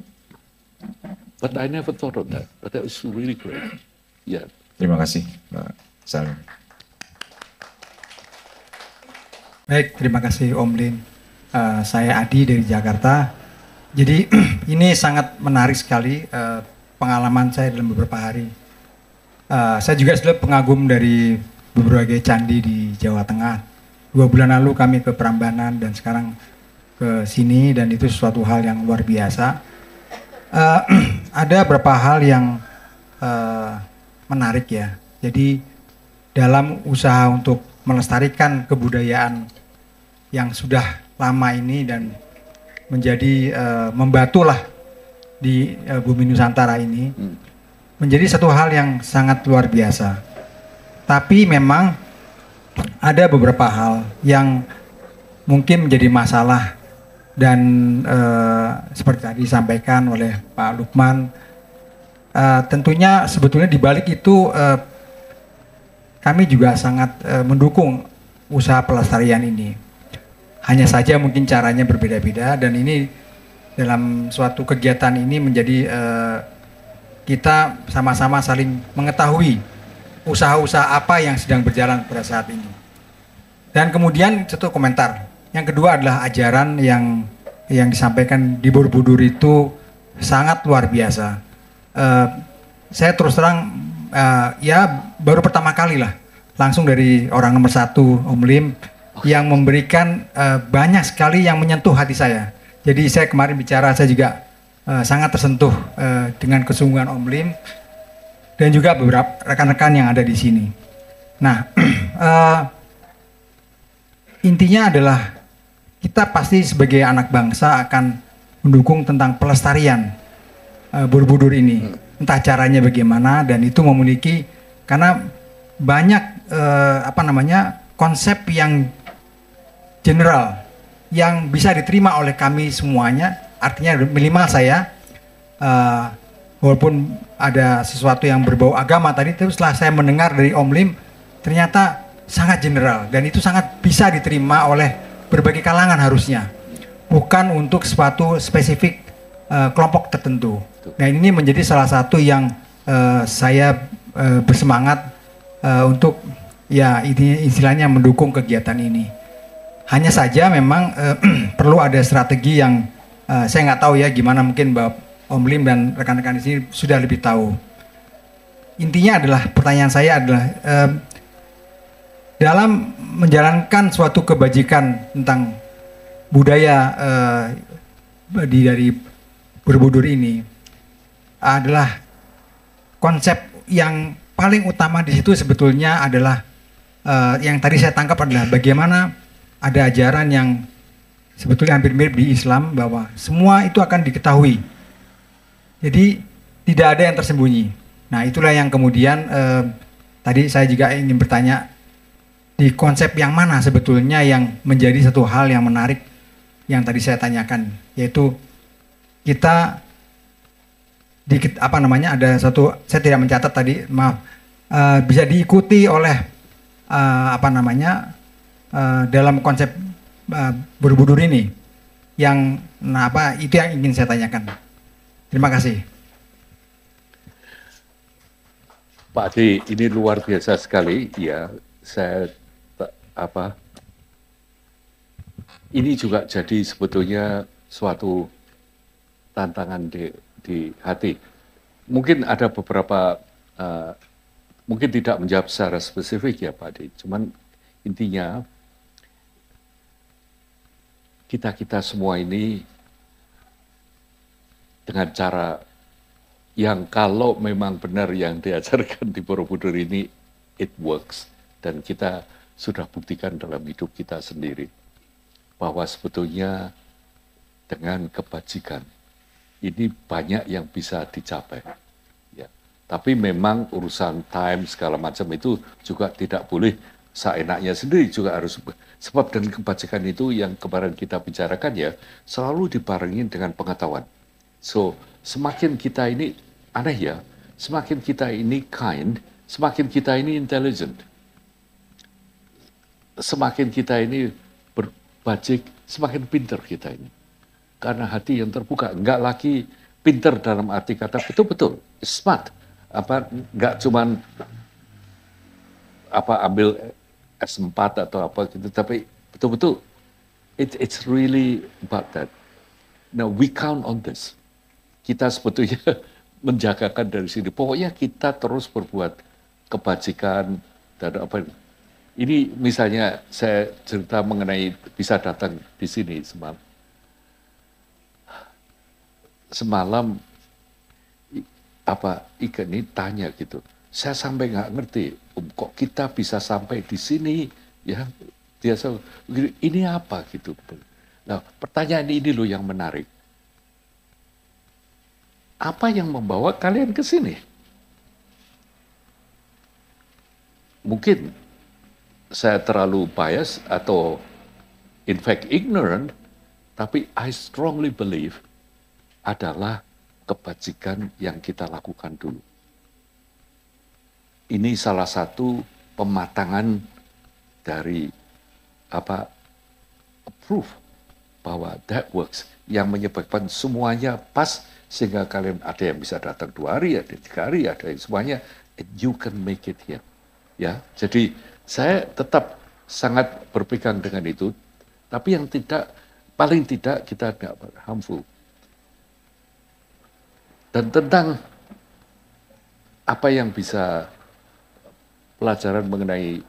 But I never thought of that. But that was really great. Yeah. Terima kasih, Pak Salim. Baik, terima kasih Om Lin. Saya Adi dari Jakarta. Jadi ini sangat menarik sekali pengalaman saya dalam beberapa hari. Saya juga sudah pengagum dari berbagai candi di Jawa Tengah. 2 bulan lalu kami ke Prambanan dan sekarang ke sini, dan itu suatu hal yang luar biasa. Ada beberapa hal yang menarik ya. Jadi dalam usaha untuk melestarikan kebudayaan yang sudah lama ini dan menjadi membatulah di Bumi Nusantara ini menjadi satu hal yang sangat luar biasa. Tapi memang ada beberapa hal yang mungkin menjadi masalah dan seperti tadi disampaikan oleh Pak Lukman, tentunya sebetulnya di balik itu kami juga sangat mendukung usaha pelestarian ini. Hanya saja mungkin caranya berbeda-beda, dan ini dalam suatu kegiatan ini menjadi kita sama-sama saling mengetahui usaha-usaha apa yang sedang berjalan pada saat ini. Dan kemudian satu komentar. Yang kedua adalah ajaran yang disampaikan di Borobudur itu sangat luar biasa. Saya terus terang ya baru pertama kali lah langsung dari orang nomor 1 Om Lim yang memberikan banyak sekali yang menyentuh hati saya. Jadi saya kemarin bicara, saya juga sangat tersentuh dengan kesungguhan Om Lim dan juga beberapa rekan-rekan yang ada di sini. Nah, intinya adalah kita pasti sebagai anak bangsa akan mendukung tentang pelestarian Borobudur ini. Entah caranya bagaimana, dan itu memiliki, karena banyak konsep yang general yang bisa diterima oleh kami semuanya. Artinya minimal saya, walaupun ada sesuatu yang berbau agama tadi, tapi setelah saya mendengar dari Om Lim, ternyata sangat general dan itu sangat bisa diterima oleh berbagai kalangan harusnya, bukan untuk suatu spesifik kelompok tertentu. Nah, ini menjadi salah satu yang saya bersemangat untuk ya istilahnya mendukung kegiatan ini. Hanya saja memang perlu ada strategi yang saya nggak tahu ya gimana, mungkin Om Lim dan rekan-rekan di sini sudah lebih tahu. Intinya adalah, pertanyaan saya adalah dalam menjalankan suatu kebajikan tentang budaya dari Borobudur ini, adalah konsep yang paling utama di situ sebetulnya adalah yang tadi saya tangkap adalah bagaimana ada ajaran yang sebetulnya hampir mirip di Islam, bahwa semua itu akan diketahui. Jadi tidak ada yang tersembunyi. Nah, itulah yang kemudian tadi saya juga ingin bertanya, di konsep yang mana sebetulnya yang menjadi satu hal yang menarik yang tadi saya tanyakan, yaitu kita ada satu, saya tidak mencatat tadi, maaf, bisa diikuti oleh dalam konsep Borobudur ini, yang itu yang ingin saya tanyakan. Terima kasih. Pak Ade, ini luar biasa sekali ya. Saya ini juga jadi sebetulnya suatu tantangan di hati. Mungkin ada beberapa, mungkin tidak menjawab secara spesifik ya Pak Ade, cuman intinya kita semua ini dengan cara yang kalau memang benar yang diajarkan di Borobudur ini, it works, dan kita sudah buktikan dalam hidup kita sendiri bahwa sebetulnya dengan kebajikan ini banyak yang bisa dicapai. Ya. Tapi memang urusan time segala macam itu juga tidak boleh seenaknya sendiri, juga harus, sebab dan kebajikan itu yang kemarin kita bicarakan ya, selalu dibarengi dengan pengetahuan. So, semakin kita ini aneh ya, semakin kita ini kind, semakin kita ini intelligent. Semakin kita ini berbajik, semakin pinter kita ini. Karena hati yang terbuka, enggak lagi pinter dalam arti kata betul-betul smart. Enggak cuman ambil S4 atau apa gitu, tapi betul-betul it's really about that. Now we count on this. Kita sebetulnya menjagakan dari sini. Pokoknya kita terus berbuat kebajikan dan apa. Ini misalnya saya cerita mengenai bisa datang di sini semalam. Semalam Ika ini tanya gitu. Saya sampai nggak ngerti, kok kita bisa sampai di sini ya. Biasa ini apa gitu. Nah, pertanyaan ini loh yang menarik. Apa yang membawa kalian ke sini? Mungkin saya terlalu bias atau in fact ignorant, tapi I strongly believe adalah kebajikan yang kita lakukan dulu. Ini salah satu pematangan dari proof bahwa that works, yang menyebabkan semuanya pas sehingga kalian ada yang bisa datang 2 hari, ada 3 hari, ada yang semuanya, and you can make it here. Ya, jadi saya tetap sangat berpegang dengan itu, tapi yang tidak, paling tidak kita tidak harmful. Dan tentang apa yang bisa pelajaran mengenai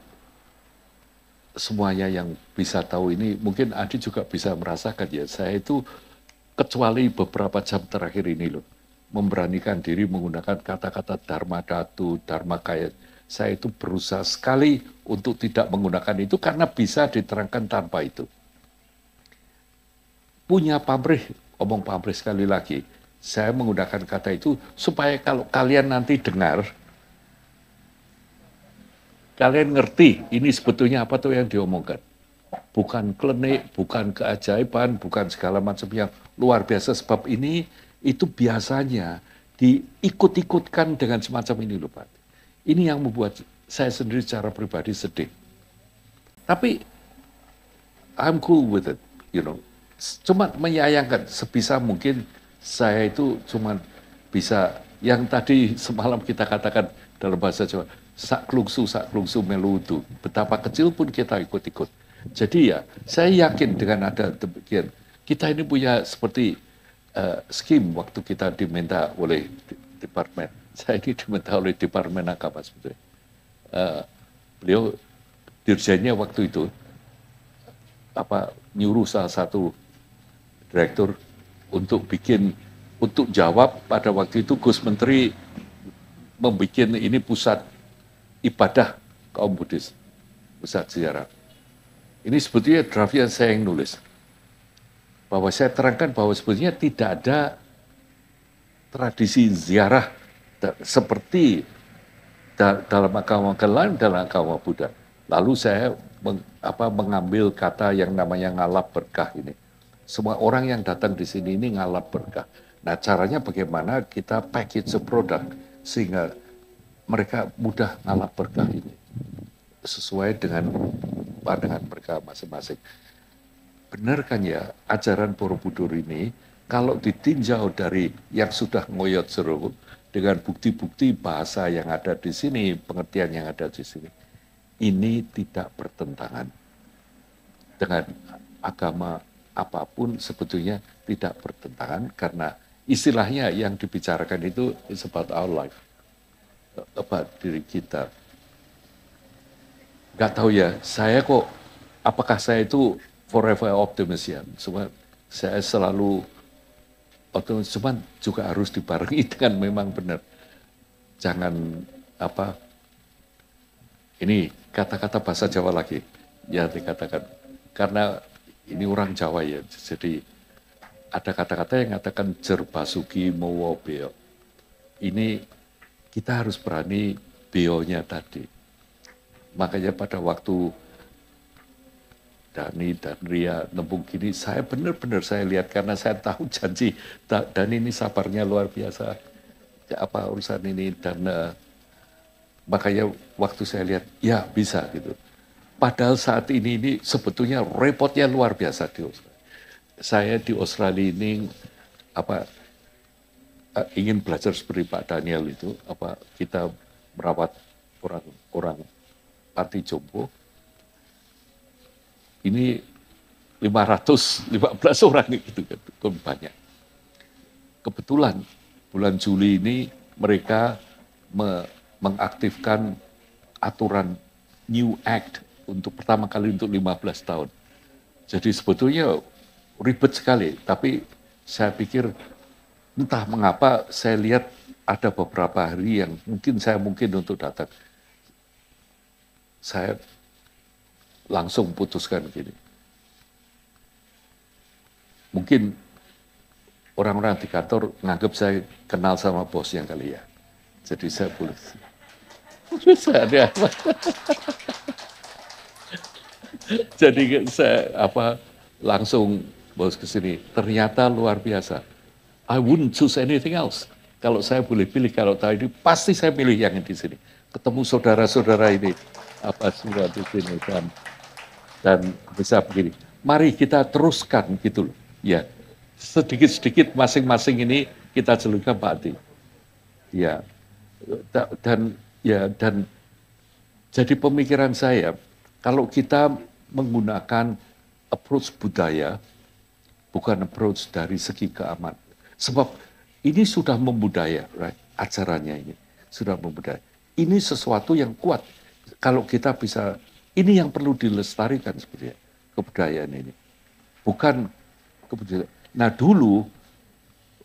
semuanya yang bisa tahu ini, mungkin Adi juga bisa merasakan ya, saya itu kecuali beberapa jam terakhir ini loh, memberanikan diri menggunakan kata-kata Dharma Dhatu, Dharma Kaya. Saya itu berusaha sekali untuk tidak menggunakan itu karena bisa diterangkan tanpa itu. Punya pamrih, omong pamrih sekali lagi, saya menggunakan kata itu supaya kalau kalian nanti dengar, kalian ngerti ini sebetulnya apa tuh yang diomongkan. Bukan klinik, bukan keajaiban, bukan segala macam yang luar biasa. Sebab ini itu biasanya diikut-ikutkan dengan semacam ini loh Pak. Ini yang membuat saya sendiri secara pribadi sedih. Tapi I'm cool with it, you know. Cuma menyayangkan sebisa mungkin saya itu cuma bisa yang tadi semalam kita katakan dalam bahasa Jawa, sak klungsu meludu. Betapa kecil pun kita ikut-ikut. Jadi ya, saya yakin dengan ada demikian, kita ini punya seperti skim waktu kita diminta oleh departemen. Saya ini diminta oleh Departemen Agama sebetulnya. Beliau dirjennya waktu itu nyuruh salah satu direktur untuk jawab pada waktu itu Gus Menteri membuat ini pusat ibadah kaum Buddhis, pusat ziarah. Ini sebetulnya draftnya saya yang nulis. Bahwa saya terangkan bahwa sebetulnya tidak ada tradisi ziarah seperti dalam agama lain, dalam agama Buddha. Lalu saya mengambil kata yang namanya ngalap berkah ini. Semua orang yang datang di sini ini ngalap berkah. Nah caranya bagaimana kita package produk sehingga mereka mudah ngalap berkah ini. Sesuai dengan pandangan mereka masing-masing. Benar kan ya, ajaran Borobudur ini kalau ditinjau dari yang sudah ngoyot seru dengan bukti-bukti bahasa yang ada di sini, pengertian yang ada di sini, ini tidak bertentangan dengan agama apapun, sebetulnya tidak bertentangan karena istilahnya yang dibicarakan itu is about our life, about diri kita. Gak tahu ya, saya kok, apakah saya itu forever optimist ya? Cuma saya selalu optimis, cuman juga harus dibarengi dengan memang benar. Jangan ini kata-kata bahasa Jawa lagi, ya dikatakan. Karena ini orang Jawa ya, jadi ada kata-kata yang mengatakan jer basuki mowo beo. Ini kita harus berani beonya tadi. Makanya pada waktu Dani dan Ria nembung gini, saya benar-benar saya lihat karena saya tahu janji Dani ini sabarnya luar biasa. Apa urusan ini dan makanya waktu saya lihat ya bisa gitu. Padahal saat ini sebetulnya repotnya luar biasa di Australia. Saya di Australia ini ingin belajar seperti Pak Daniel itu, kita merawat orang panti jompo. Ini 515 orang gitu kan, banyak. Kebetulan bulan Juli ini mereka mengaktifkan aturan New Act untuk pertama kali untuk 15 tahun. Jadi sebetulnya ribet sekali, tapi saya pikir entah mengapa saya lihat ada beberapa hari yang mungkin untuk datang. Saya langsung putuskan gini. Mungkin orang-orang di kantor nganggap saya kenal sama bosnya kali ya. Jadi saya boleh. Susah dia. Jadi saya langsung bos ke sini. Ternyata luar biasa. I wouldn't choose anything else. Kalau saya boleh pilih kalau tadi pasti saya pilih yang di sini. Ketemu saudara-saudara ini semua di sini dan bisa begini. Mari kita teruskan gitu loh. Ya, sedikit-sedikit masing-masing ini kita celupkan Pak Adi. Ya, dan jadi pemikiran saya kalau kita menggunakan approach budaya bukan approach dari segi keamanan. Sebab ini sudah membudaya, right? Acaranya ini sudah membudaya. Ini sesuatu yang kuat. Kalau kita bisa, ini yang perlu dilestarikan sebenarnya kebudayaan ini. Bukan kebudayaan. Nah dulu,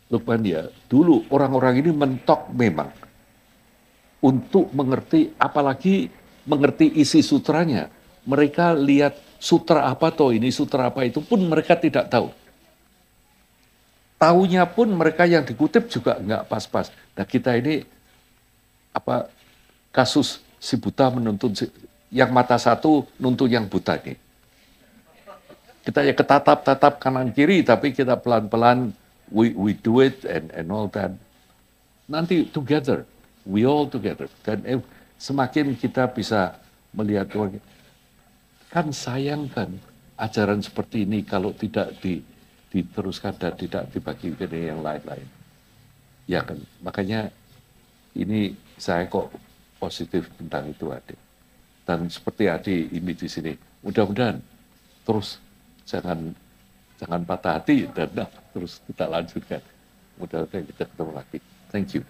Lukman ya, dulu orang-orang ini mentok memang untuk mengerti, apalagi mengerti isi sutranya. Mereka lihat sutra apa toh ini, sutra apa itu pun mereka tidak tahu. Taunya pun mereka yang dikutip juga enggak pas-pas. Nah kita ini kasus si buta menuntun yang mata satu nuntun yang buta ini. Kita ya ketatap-tatap kanan kiri tapi kita pelan-pelan we do it and all that. Nanti together, we all together. Dan semakin kita bisa melihat kan sayangkan ajaran seperti ini kalau tidak diteruskan dan tidak dibagi ke yang lain-lain. Ya kan, makanya ini saya kok positif tentang itu Adi. Dan seperti Adi ini di sini, mudah-mudahan terus jangan patah hati dan terus kita lanjutkan. Mudah-mudahan kita ketemu lagi. Thank you.